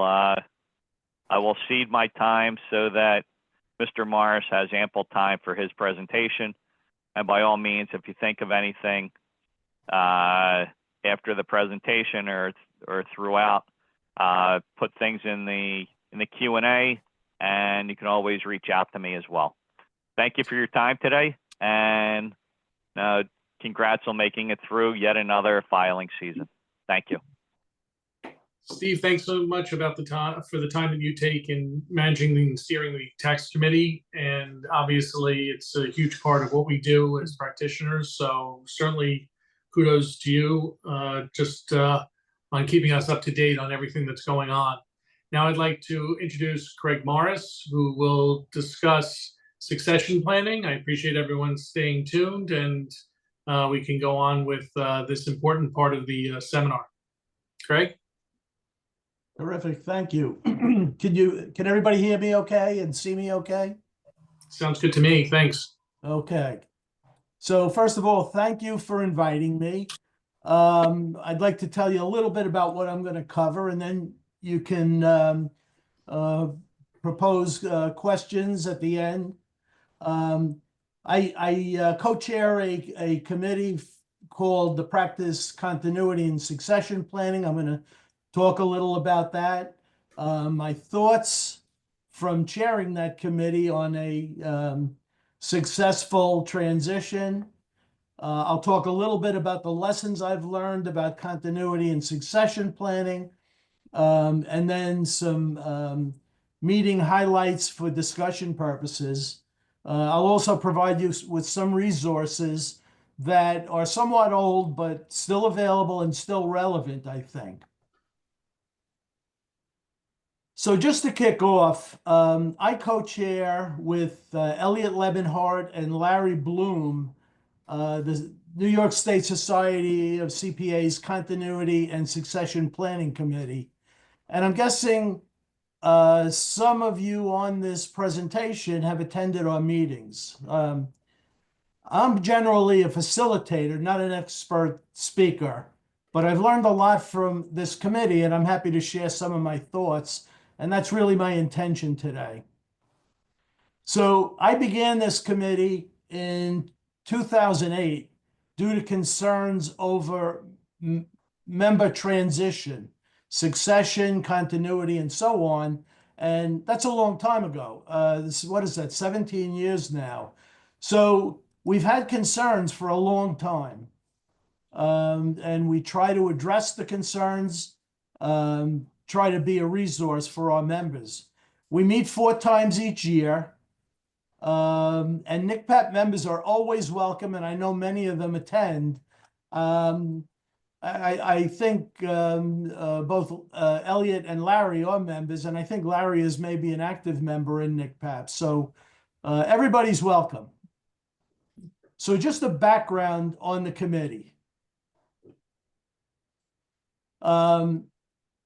I will cede my time so that Mr. Morris has ample time for his presentation. And by all means, if you think of anything after the presentation or throughout, put things in the Q&A, and you can always reach out to me as well. Thank you for your time today, and congrats on making it through yet another filing season. Thank you. Steve, thanks so much about the time that you take in managing and steering the tax committee. And obviously it's a huge part of what we do as practitioners. So certainly kudos to you on keeping us up to date on everything that's going on. Now I'd like to introduce Craig Morris, who will discuss succession planning. I appreciate everyone staying tuned, and we can go on with this important part of the seminar. Craig? Terrific, thank you. Can everybody hear me okay and see me okay? Sounds good to me, thanks. Okay. So first of all, thank you for inviting me. I'd like to tell you a little bit about what I'm going to cover, and then you can propose questions at the end. I co-chair a committee called the Practice Continuity and Succession Planning. I'm going to talk a little about that. My thoughts from chairing that committee on a successful transition. I'll talk a little bit about the lessons I've learned about continuity and succession planning, and then some meeting highlights for discussion purposes. I'll also provide you with some resources that are somewhat old, but still available and still relevant, I think. So just to kick off, I co-chair with Elliot Lebenhart and Larry Bloom the New York State Society of CPA's Continuity and Succession Planning Committee. And I'm guessing some of you on this presentation have attended our meetings. I'm generally a facilitator, not an expert speaker, but I've learned a lot from this committee, and I'm happy to share some of my thoughts. And that's really my intention today. So I began this committee in 2008 due to concerns over member transition, succession, continuity, and so on. And that's a long time ago. What is that, 17 years now. So we've had concerns for a long time. And we try to address the concerns, try to be a resource for our members. We meet 4 times each year. And NCCPAP members are always welcome, and I know many of them attend. I think both Elliot and Larry are members, and I think Larry is maybe an active member in NCCPAP. So everybody's welcome. So just a background on the committee.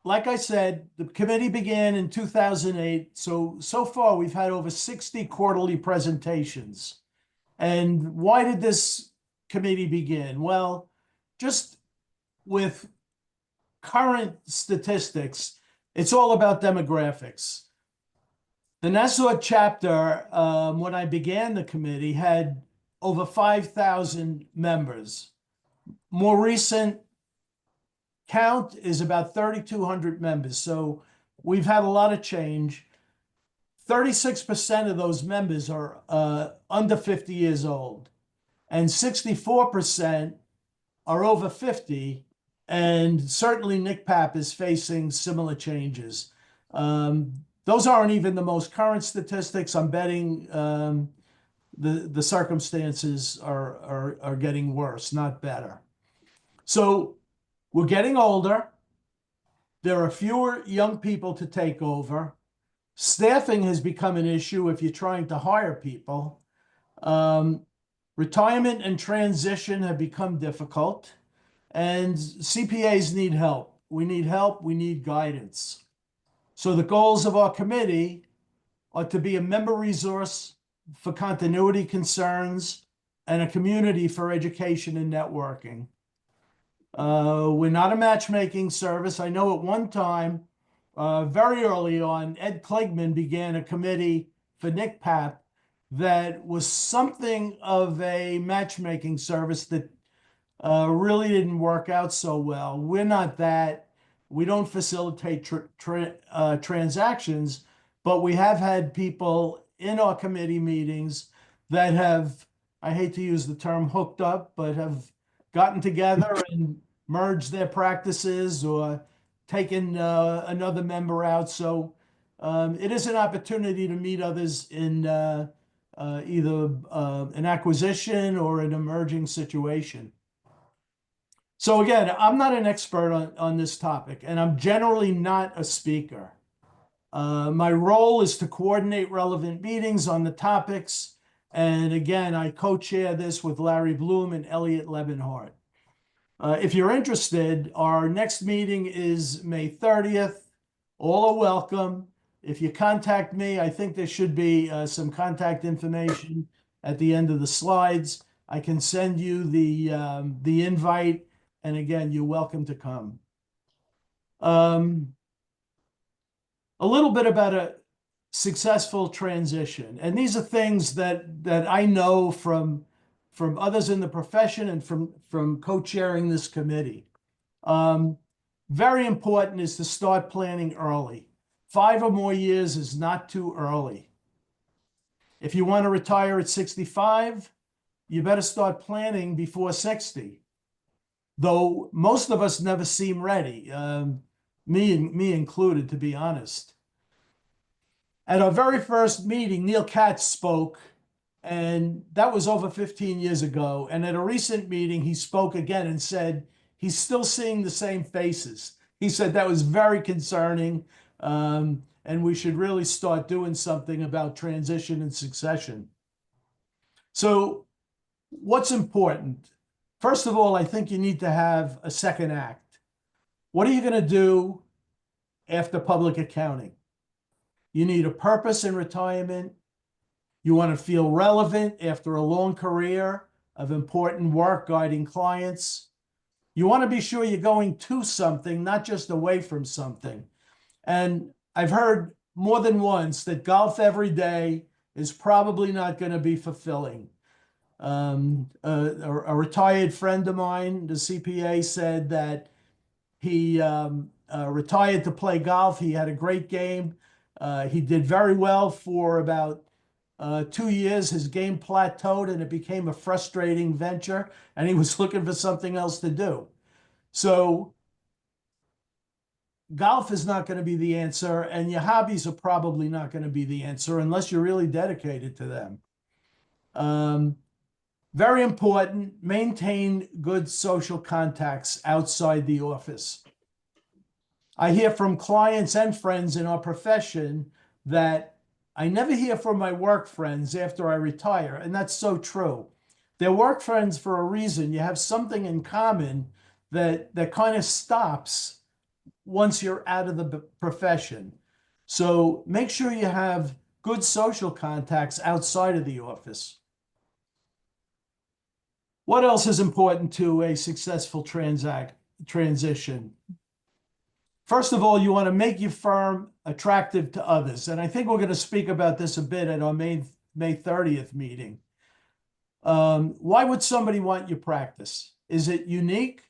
Like I said, the committee began in 2008. So far, we've had over 60 quarterly presentations. And why did this committee begin? Well, just with current statistics, it's all about demographics. The Nassau chapter, when I began the committee, had over 5,000 members. More recent count is about 3,200 members. So we've had a lot of change. 36% of those members are under 50 years old, and 64% are over 50. And certainly NCCPAP is facing similar changes. Those aren't even the most current statistics. I'm betting the circumstances are getting worse, not better. So we're getting older. There are fewer young people to take over. Staffing has become an issue if you're trying to hire people. Retirement and transition have become difficult. And CPAs need help. We need help. We need guidance. So the goals of our committee are to be a member resource for continuity concerns and a community for education and networking. We're not a matchmaking service. I know at one time, very early on, Ed Kligman began a committee for NCCPAP that was something of a matchmaking service that really didn't work out so well. We're not that. We don't facilitate transactions, but we have had people in our committee meetings that have, I hate to use the term hooked up, but have gotten together and merged their practices or taken another member out. So it is an opportunity to meet others in either an acquisition or an emerging situation. So again, I'm not an expert on this topic, and I'm generally not a speaker. My role is to coordinate relevant meetings on the topics. And again, I co-chair this with Larry Bloom and Elliot Lebenhart. If you're interested, our next meeting is May 30th. All are welcome. If you contact me, I think there should be some contact information at the end of the slides. I can send you the invite. And again, you're welcome to come. A little bit about a successful transition. And these are things that I know from others in the profession and from co-chairing this committee. Very important is to start planning early. 5 or more years is not too early. If you want to retire at 65, you better start planning before 60. Though most of us never seem ready, me included, to be honest. At our very first meeting, Neil Katz spoke, and that was over 15 years ago. And at a recent meeting, he spoke again and said he's still seeing the same faces. He said that was very concerning, and we should really start doing something about transition and succession. So what's important? First of all, I think you need to have a second act. What are you going to do after public accounting? You need a purpose in retirement. You want to feel relevant after a long career of important work guiding clients. You want to be sure you're going to something, not just away from something. And I've heard more than once that golf every day is probably not going to be fulfilling. A retired friend of mine, the CPA, said that he retired to play golf. He had a great game. He did very well for about 2 years. His game plateaued and it became a frustrating venture, and he was looking for something else to do. So golf is not going to be the answer, and your hobbies are probably not going to be the answer unless you're really dedicated to them. Very important, maintain good social contacts outside the office. I hear from clients and friends in our profession that I never hear from my work friends after I retire, and that's so true. They're work friends for a reason. You have something in common that kind of stops once you're out of the profession. So make sure you have good social contacts outside of the office. What else is important to a successful transition? First of all, you want to make your firm attractive to others. And I think we're going to speak about this a bit at our May 30th meeting. Why would somebody want your practice? Is it unique?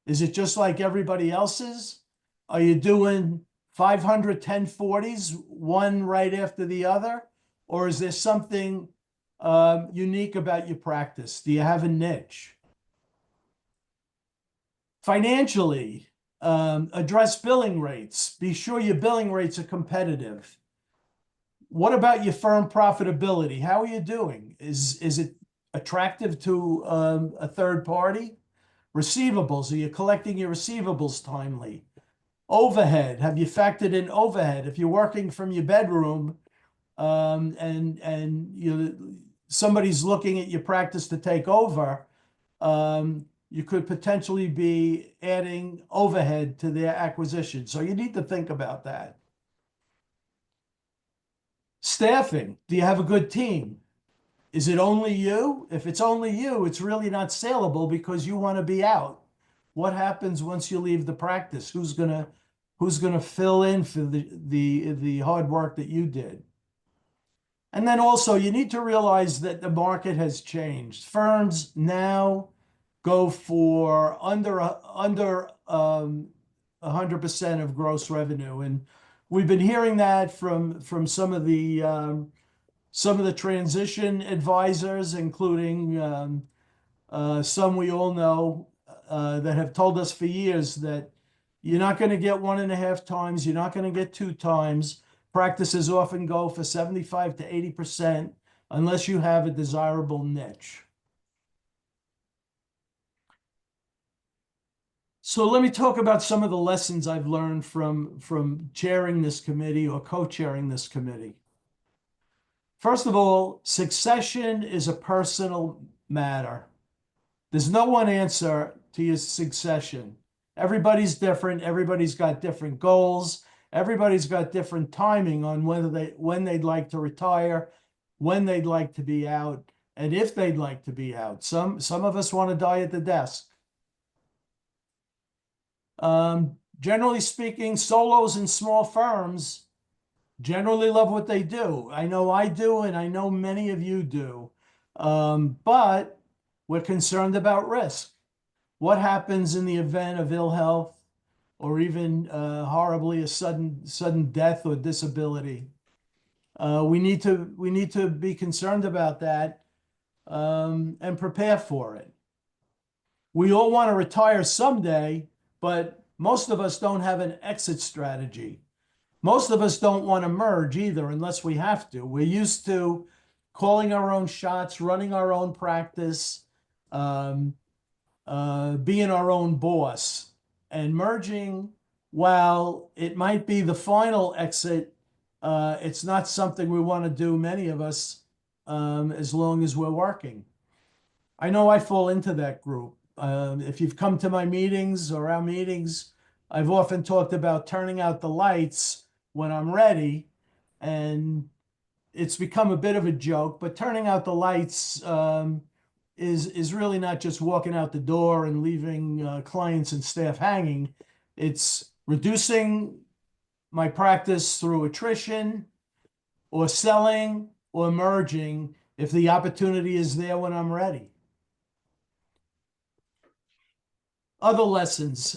Is it just like everybody else's? Are you doing 500 1040s, one right after the other? Or is there something unique about your practice? Do you have a niche? Financially, address billing rates. Be sure your billing rates are competitive. What about your firm profitability? How are you doing? Is it attractive to a third party? Receivables, are you collecting your receivables timely? Overhead, have you factored in overhead? If you're working from your bedroom and somebody's looking at your practice to take over, you could potentially be adding overhead to their acquisition. So you need to think about that. Staffing, do you have a good team? Is it only you? If it's only you, it's really not saleable because you want to be out. What happens once you leave the practice? Who's gonna fill in for the hard work that you did? And then also you need to realize that the market has changed. Firms now go for under 100% of gross revenue, and we've been hearing that from some of the transition advisors, including some we all know that have told us for years that you're not going to get 1.5 times, you're not going to get 2 times. Practices often go for 75 to 80% unless you have a desirable niche. So let me talk about some of the lessons I've learned from chairing this committee or co-chairing this committee. First of all, succession is a personal matter. There's no one answer to your succession. Everybody's different. Everybody's got different goals. Everybody's got different timing on when they'd like to retire, when they'd like to be out, and if they'd like to be out. Some of us want to die at the desk. Generally speaking, solos in small firms generally love what they do. I know I do, and I know many of you do. But we're concerned about risk. What happens in the event of ill health or even horribly a sudden death or disability? We need to be concerned about that and prepare for it. We all want to retire someday, but most of us don't have an exit strategy. Most of us don't want to merge either unless we have to. We're used to calling our own shots, running our own practice, being our own boss. And merging, while it might be the final exit, it's not something we want to do, many of us, as long as we're working. I know I fall into that group. If you've come to my meetings or our meetings, I've often talked about turning out the lights when I'm ready, and it's become a bit of a joke, but turning out the lights is really not just walking out the door and leaving clients and staff hanging. It's reducing my practice through attrition or selling or merging if the opportunity is there when I'm ready. Other lessons.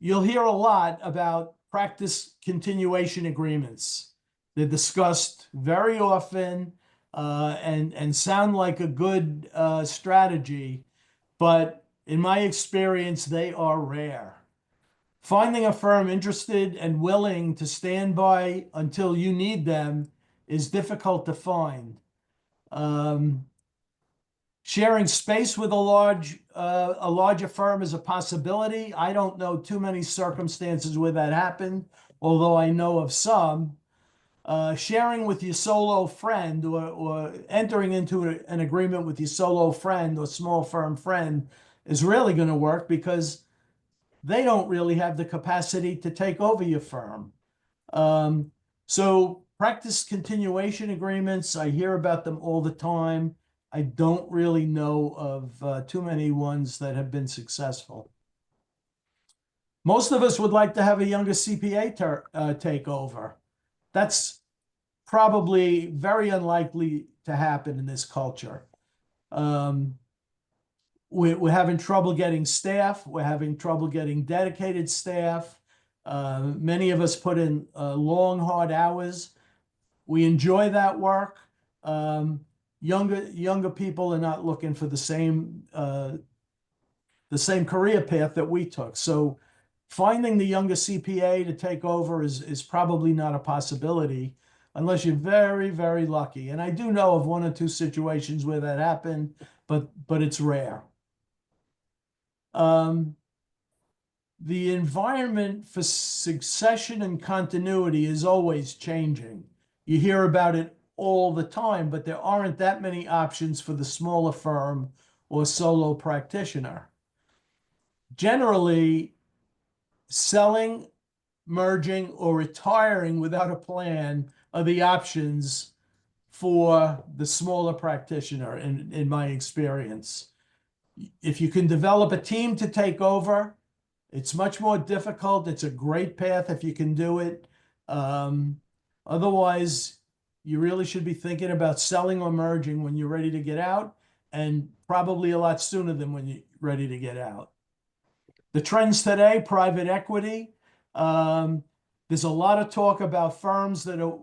You'll hear a lot about practice continuation agreements. They're discussed very often and sound like a good strategy, but in my experience, they are rare. Finding a firm interested and willing to stand by until you need them is difficult to find. Sharing space with a larger firm is a possibility. I don't know too many circumstances where that happened, although I know of some. Sharing with your solo friend or entering into an agreement with your solo friend or small firm friend is really going to work because they don't really have the capacity to take over your firm. So practice continuation agreements, I hear about them all the time. I don't really know of too many ones that have been successful. Most of us would like to have a younger CPA take over. That's probably very unlikely to happen in this culture. We're having trouble getting staff. We're having trouble getting dedicated staff. Many of us put in long, hard hours. We enjoy that work. Younger people are not looking for the same career path that we took. So finding the younger CPA to take over is probably not a possibility unless you're very, very lucky. And I do know of one or two situations where that happened, but it's rare. The environment for succession and continuity is always changing. You hear about it all the time, but there aren't that many options for the smaller firm or solo practitioner. Generally, selling, merging, or retiring without a plan are the options for the smaller practitioner, in my experience. If you can develop a team to take over, it's much more difficult. It's a great path if you can do it. Otherwise, you really should be thinking about selling or merging when you're ready to get out, and probably a lot sooner than when you're ready to get out. The trends today, private equity. There's a lot of talk about firms that are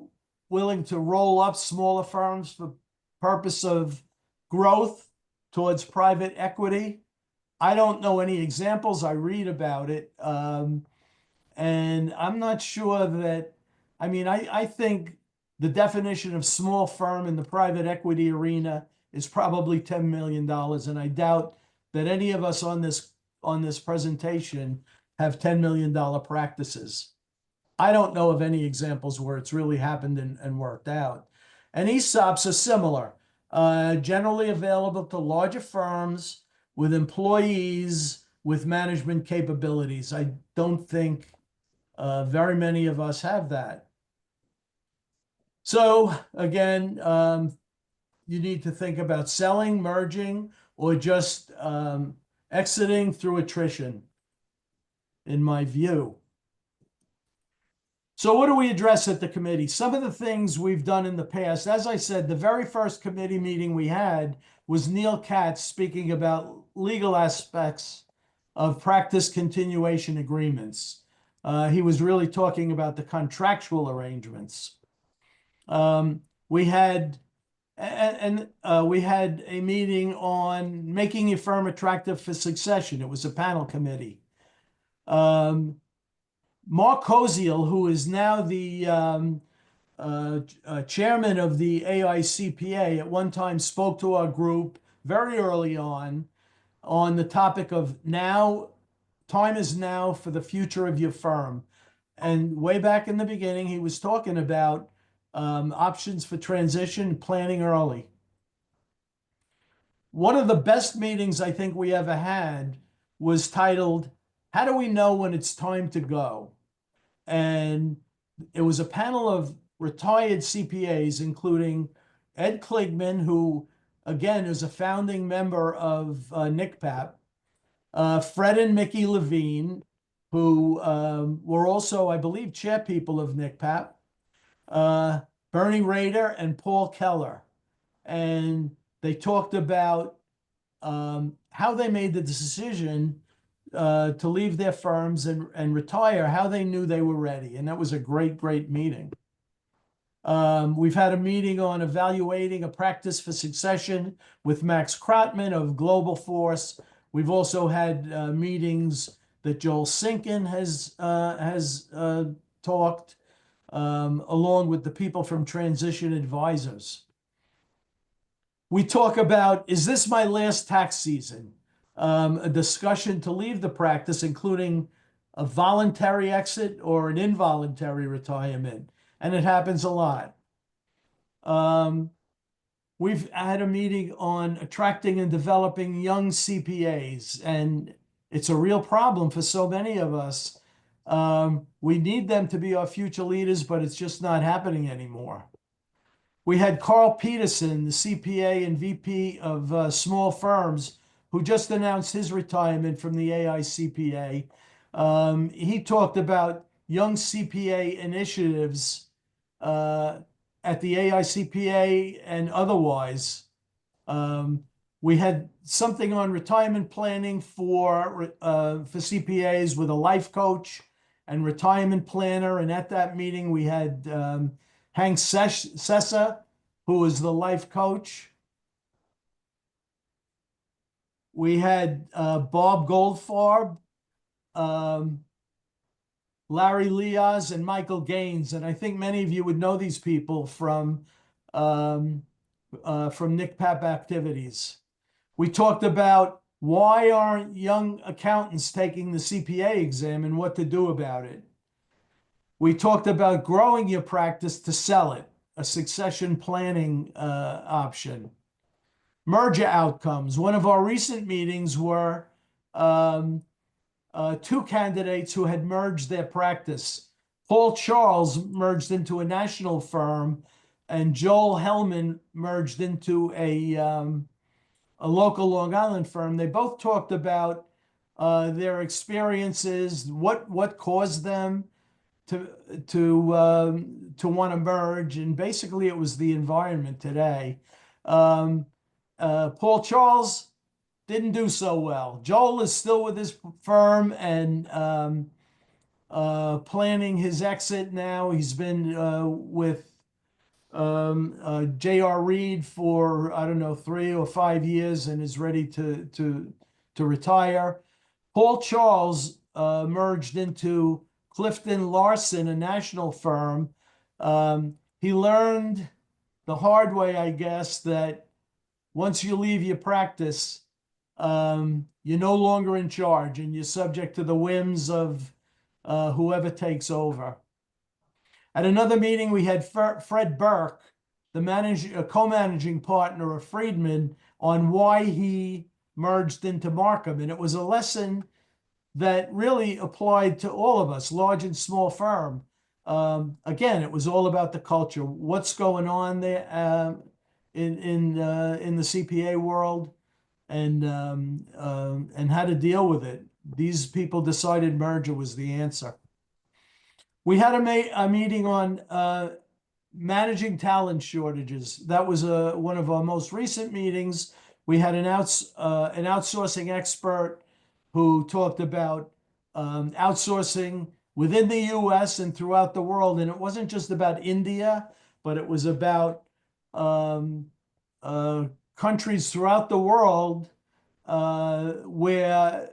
willing to roll up smaller firms for purpose of growth towards private equity. I don't know any examples. I read about it. And I'm not sure that, I think the definition of small firm in the private equity arena is probably $10 million. And I doubt that any of us on this presentation have $10 million practices. I don't know of any examples where it's really happened and worked out. And ESOPs are similar, generally available to larger firms with employees with management capabilities. I don't think very many of us have that. So again, you need to think about selling, merging, or just exiting through attrition, in my view. So what do we address at the committee? Some of the things we've done in the past. As I said, the very first committee meeting we had was Neil Katz speaking about legal aspects of practice continuation agreements. He was really talking about the contractual arrangements. We had a meeting on making your firm attractive for succession. It was a panel committee. Mark Koziel, who is now the chairman of the AICPA, at one time spoke to our group very early on the topic of time is now for the future of your firm. And way back in the beginning, he was talking about options for transition, planning early. One of the best meetings I think we ever had was titled, "How do we know when it's time to go?" And it was a panel of retired CPAs, including Ed Kligman, who, again, is a founding member of NCCPAP, Fred and Mickey Levine, who were also, I believe, chairpeople of NCCPAP, Bernie Rader, and Paul Keller. And they talked about how they made the decision to leave their firms and retire, how they knew they were ready. And that was a great, great meeting. We've had a meeting on evaluating a practice for succession with Max Krotman of Global Force. We've also had meetings that Joel Sinkin has talked, along with the people from Transition Advisors. We talk about, is this my last tax season? A discussion to leave the practice, including a voluntary exit or an involuntary retirement. And it happens a lot. We've had a meeting on attracting and developing young CPAs. And It's a real problem for so many of us. We need them to be our future leaders, but it's just not happening anymore. We had Carl Peterson, the CPA and VP of small firms, who just announced his retirement from the AICPA. He talked about young CPA initiatives at the AICPA and otherwise. We had something on retirement planning for CPAs with a life coach and retirement planner. And at that meeting, we had Hank Sessa, who was the life coach. We had Bob Goldfarb, Larry Liaz, and Michael Gaines. And I think many of you would know these people from NCCPAP activities. We talked about why aren't young accountants taking the CPA exam and what to do about it. We talked about growing your practice to sell it, a succession planning option. Merger outcomes. One of our recent meetings were two candidates who had merged their practice. Paul Charles merged into a national firm, and Joel Hellman merged into a local Long Island firm. They both talked about their experiences, what caused them to want to merge, and basically it was the environment today. Paul Charles didn't do so well. Joel is still with his firm and planning his exit now. He's been with J.R. Reed for, I don't know, 3 or 5 years and is ready to retire. Paul Charles merged into Clifton Larson, a national firm. He learned the hard way, I guess, that once you leave your practice, you're no longer in charge and you're subject to the whims of whoever takes over. At another meeting, we had Fred Burke, the co-managing partner of Friedman, on why he merged into Markham. And it was a lesson that really applied to all of us, large and small firm. Again, it was all about the culture. What's going on there in the CPA world, and how to deal with it. These people decided merger was the answer. We had a meeting on managing talent shortages. That was one of our most recent meetings. We had an outsourcing expert who talked about outsourcing within the US and throughout the world. And it wasn't just about India, but it was about countries throughout the world where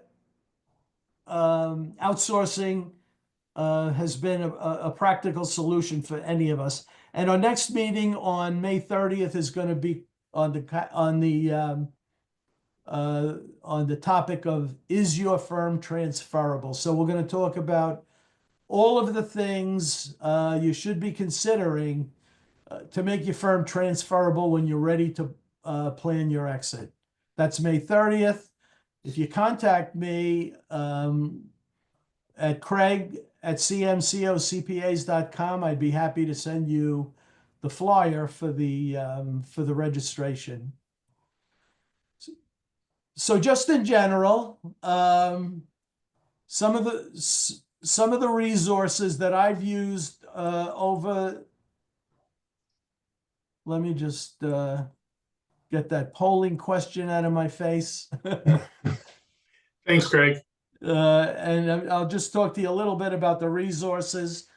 outsourcing has been a practical solution for any of us. And our next meeting on May 30th is going to be on the topic of, is your firm transferable? So we're going to talk about all of the things you should be considering to make your firm transferable when you're ready to plan your exit. That's May 30th. If you contact me at craig@cmcocpas.com, I'd be happy to send you the flyer for the registration. So just in general, some of the resources that I've used over. Let me just get that polling question out of my face. Thanks, Greg. And I'll just talk to you a little bit about the resources.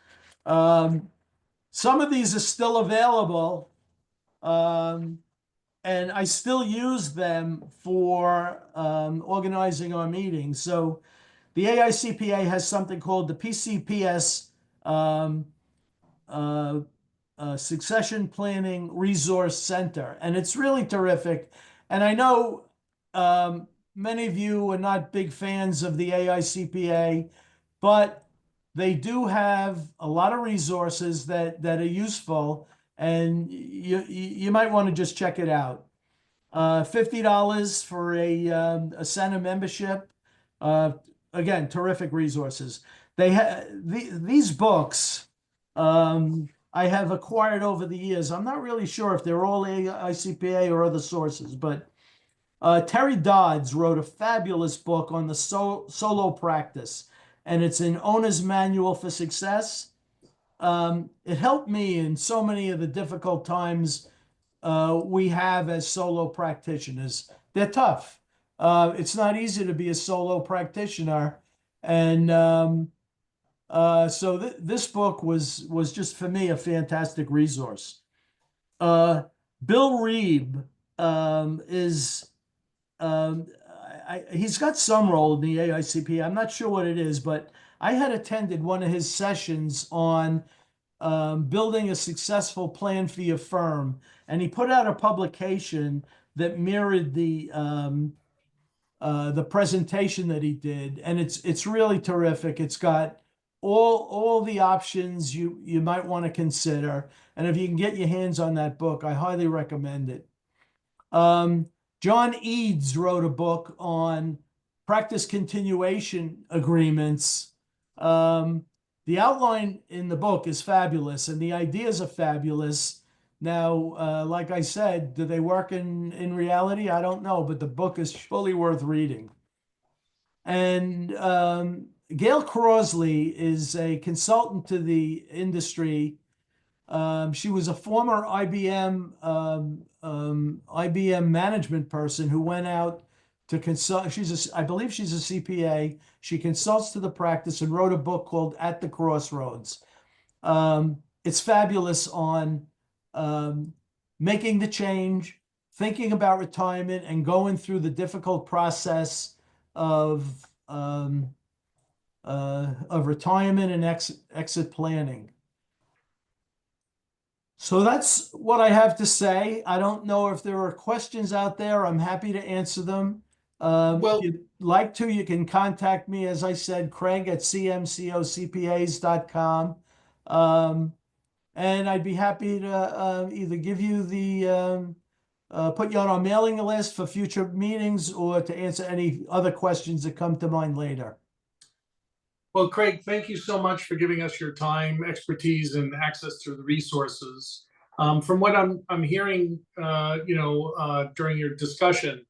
Some of these are still available, and I still use them for organizing our meetings. So the AICPA has something called the PCPS Succession Planning Resource Center, and it's really terrific. And I know many of you are not big fans of the AICPA, but they do have a lot of resources that are useful, and you might want to just check it out. $50 for a center membership, Again, terrific resources. They these books I have acquired over the years. I'm not really sure if they're all ICPA or other sources, but Terry Dodds wrote a fabulous book on the solo practice, and it's an owner's manual for success. It helped me in so many of the difficult times we have as solo practitioners. They're tough. It's not easy to be a solo practitioner, and so this book was just for me a fantastic resource. Bill Reeb is he's got some role in the AICP. I'm not sure what it is, but I had attended one of his sessions on building a successful plan for your firm, and he put out a publication that mirrored the presentation that he did, and it's really terrific. It's got all the options you might want to consider, and if you can get your hands on that book, I highly recommend it. John Eads wrote a book on practice continuation agreements. The outline in the book is fabulous, and the ideas are fabulous. Now, like I said, do they work in reality? I don't know, but the book is fully worth reading. And Gail Crosley is a consultant to the industry. She was a former IBM management person who went out to consult. I believe she's a CPA. She consults to the practice and wrote a book called At the Crossroads. It's fabulous on making the change, thinking about retirement, and going through the difficult process of retirement and exit planning. So that's what I have to say. I don't know if there are questions out there. I'm happy to answer them. If you'd like to, you can contact me, as I said, Craig at cmcocpas.com. And I'd be happy to either give you put you on our mailing list for future meetings or to answer any other questions that come to mind later. Well, Craig, thank you so much for giving us your time, expertise, and access to the resources. From what I'm hearing, during your discussion,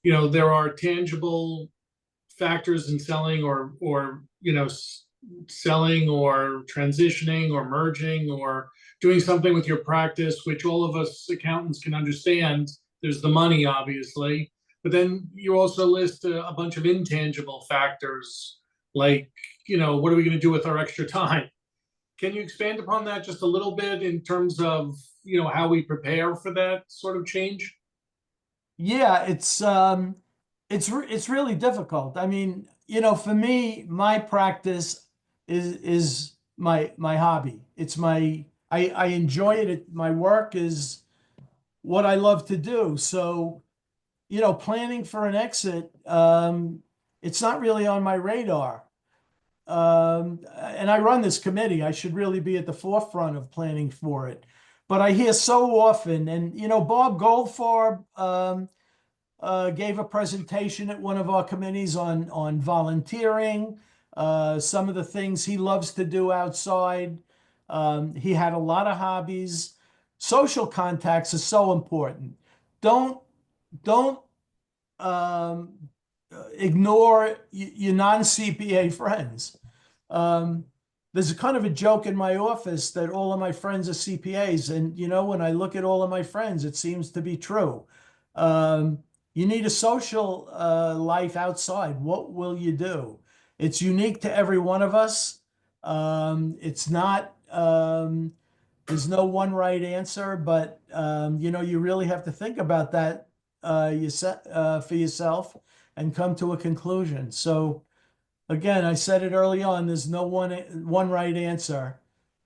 there are tangible factors in selling or selling or transitioning or merging or doing something with your practice, which all of us accountants can understand. There's the money, obviously, but then you also list a bunch of intangible factors like, what are we going to do with our extra time? Can you expand upon that just a little bit in terms of, how we prepare for that sort of change? Yeah, it's really difficult. I mean, for me, my practice is my hobby. It's I enjoy it. My work is what I love to do. So, planning for an exit, it's not really on my radar. And I run this committee. I should really be at the forefront of planning for it. But I hear so often, and Bob Goldfarb gave a presentation at one of our committees on volunteering, some of the things he loves to do outside. He had a lot of hobbies. Social contacts are so important. Don't ignore your non-CPA friends. There's a kind of a joke in my office that all of my friends are CPAs. And, when I look at all of my friends, it seems to be true. You need a social life outside. What will you do? It's unique to every one of us. It's not, there's no one right answer, but, you really have to think about that for yourself and come to a conclusion. So, again, I said it early on, there's no one right answer.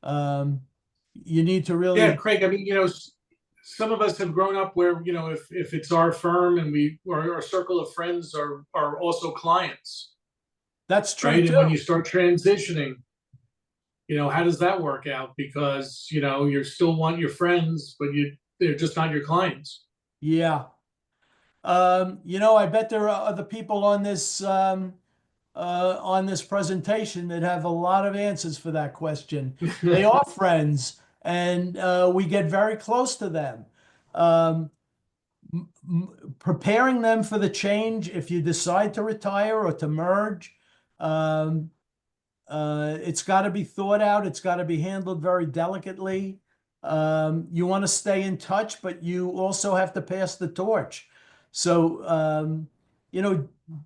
You need to really... Yeah, Craig, I mean, some of us have grown up where, if it's our firm and our circle of friends are also clients. That's true, right? too. And when you start transitioning, how does that work out? Because, you still want your friends, but they're just not your clients. Yeah. I bet there are other people on this on this presentation that have a lot of answers for that question. They are friends, and we get very close to them. Preparing them for the change, if you decide to retire or to merge, it's got to be thought out. It's got to be handled very delicately. You want to stay in touch, but you also have to pass the torch. So,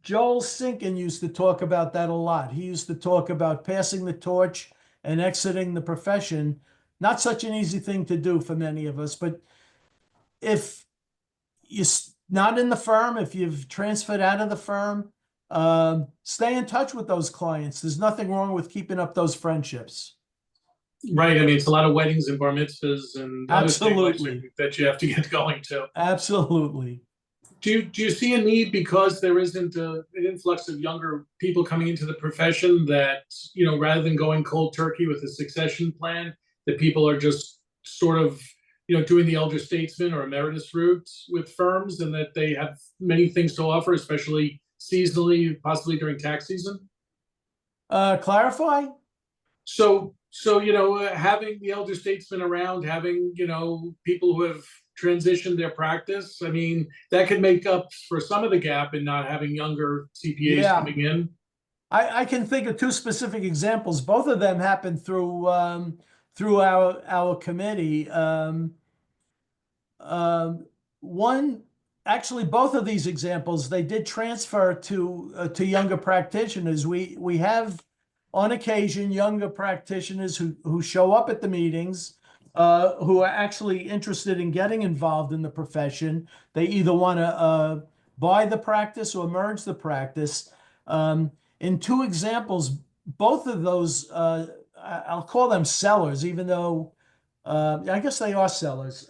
Joel Sinkin used to talk about that a lot. He used to talk about passing the torch and exiting the profession. Not such an easy thing to do for many of us, but if you're not in the firm, if you've transferred out of the firm, stay in touch with those clients. There's nothing wrong with keeping up those friendships. Right. I mean, it's a lot of weddings and bar mitzvahs and other Absolutely. things that you have to get going to. Absolutely. Do you see a need, because there isn't an influx of younger people coming into the profession, that, rather than going cold turkey with a succession plan, that people are just sort of, doing the elder statesman or emeritus route with firms, and that they have many things to offer, especially seasonally, possibly during tax season? Clarify? So, having the elder statesman around, having, people who have transitioned their practice, I mean, that could make up for some of the gap in not having younger CPAs coming in. I can think of two specific examples. Both of them happened through our committee. Actually, both of these examples, they did transfer to younger practitioners. We have, on occasion, younger practitioners who show up at the meetings, who are actually interested in getting involved in the profession. They either want to buy the practice or merge the practice. In two examples, both of those, I'll call them sellers, even though I guess they are sellers.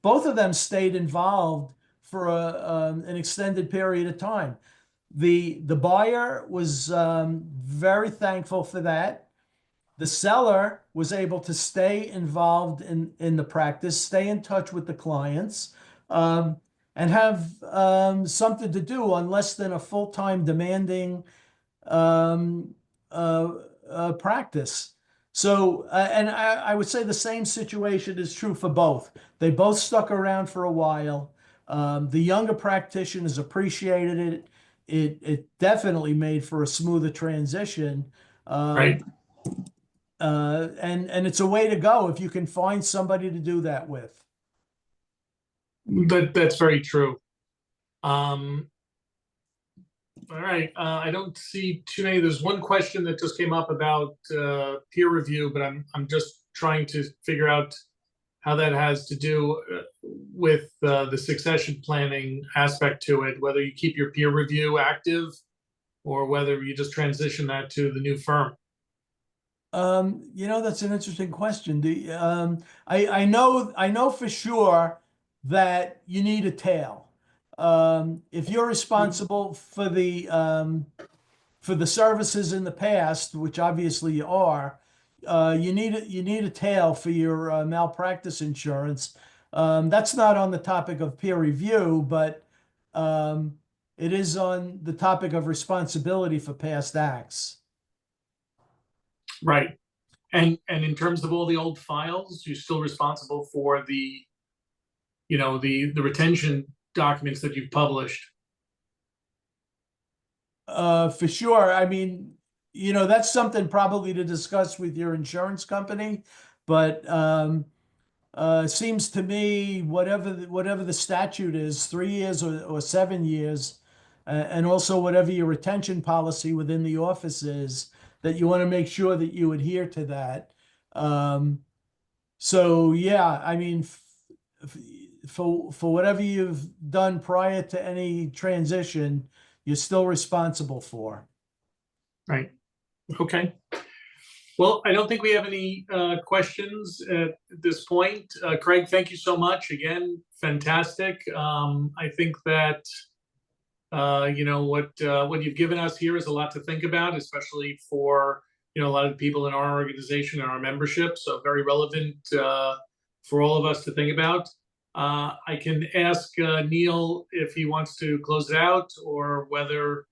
Both of them stayed involved for an extended period of time. The buyer was very thankful for that. The seller was able to stay involved in the practice, stay in touch with the clients, and have something to do on less than a full-time demanding practice. So, and I would say the same situation is true for both. They both stuck around for a while. The younger practitioners appreciated it. It definitely made for a smoother transition. Right. And it's a way to go if you can find somebody to do that with. That's very true. All right. I don't see too many. There's one question that just came up about peer review, but I'm just trying to figure out how that has to do with the succession planning aspect to it, whether you keep your peer review active or whether you just transition that to the new firm. That's an interesting question. I know for sure that you need a tail. If you're responsible for the services in the past, which obviously you are, you need a tail for your malpractice insurance. That's not on the topic of peer review, but it is on the topic of responsibility for past acts. Right. And in terms of all the old files, you're still responsible for the retention documents that you've published. For sure. I mean, that's something probably to discuss with your insurance company, but seems to me whatever the statute is, 3 years or 7 years, and also whatever your retention policy within the office is, that you want to make sure that you adhere to that. So yeah, I mean, for whatever you've done prior to any transition, you're still responsible for. Right. Okay. Well, I don't think we have any questions at this point. Craig, thank you so much. Again, fantastic. I think that what you've given us here is a lot to think about, especially for a lot of people in our organization and our membership. So very relevant for all of us to think about. I can ask Neil if he wants to close it out, or whether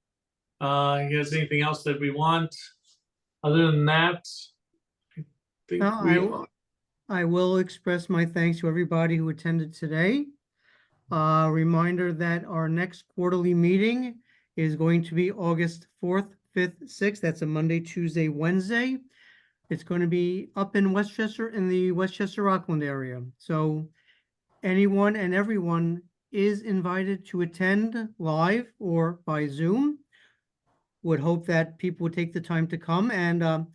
You guys, anything else that we want? Other than that, I think No, I will express my thanks to everybody who attended today. Reminder that our next quarterly meeting is going to be August 4th, 5th, 6th. That's a Monday, Tuesday, Wednesday. It's going to be up in Westchester, in the Westchester Rockland area. So anyone and everyone is invited to attend live or by Zoom. Would hope that people would take the time to come, and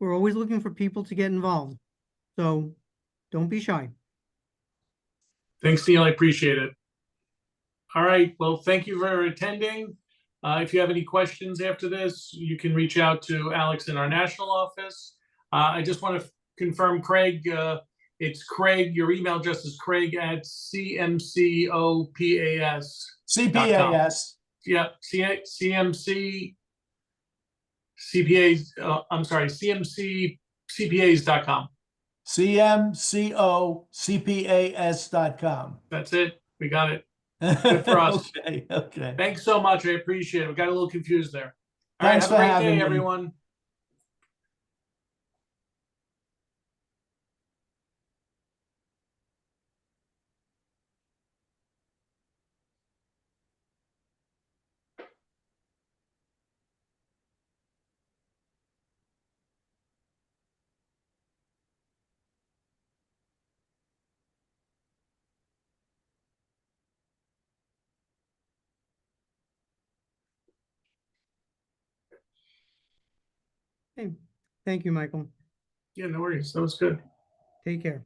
we're always looking for people to get involved. So don't be shy. Thanks, Neil. I appreciate it. All right. Well, thank you for attending. If you have any questions after this, you can reach out to Alex in our national office. I just want to confirm, Craig, it's Craig, your email address is Craig at CMCOPAS. CPAS. Yeah, CMC CPAs, I'm sorry, CMCCPAs.com. CMCOCPAS.com. That's it. We got it. Good for us. Okay, okay. Thanks so much. I appreciate it. We got a little confused there. All right, Thanks have a for great having day, me. everyone. Hey, thank you, Michael. Yeah, no worries. That was good. Take care.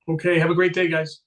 Okay, have a great day, guys.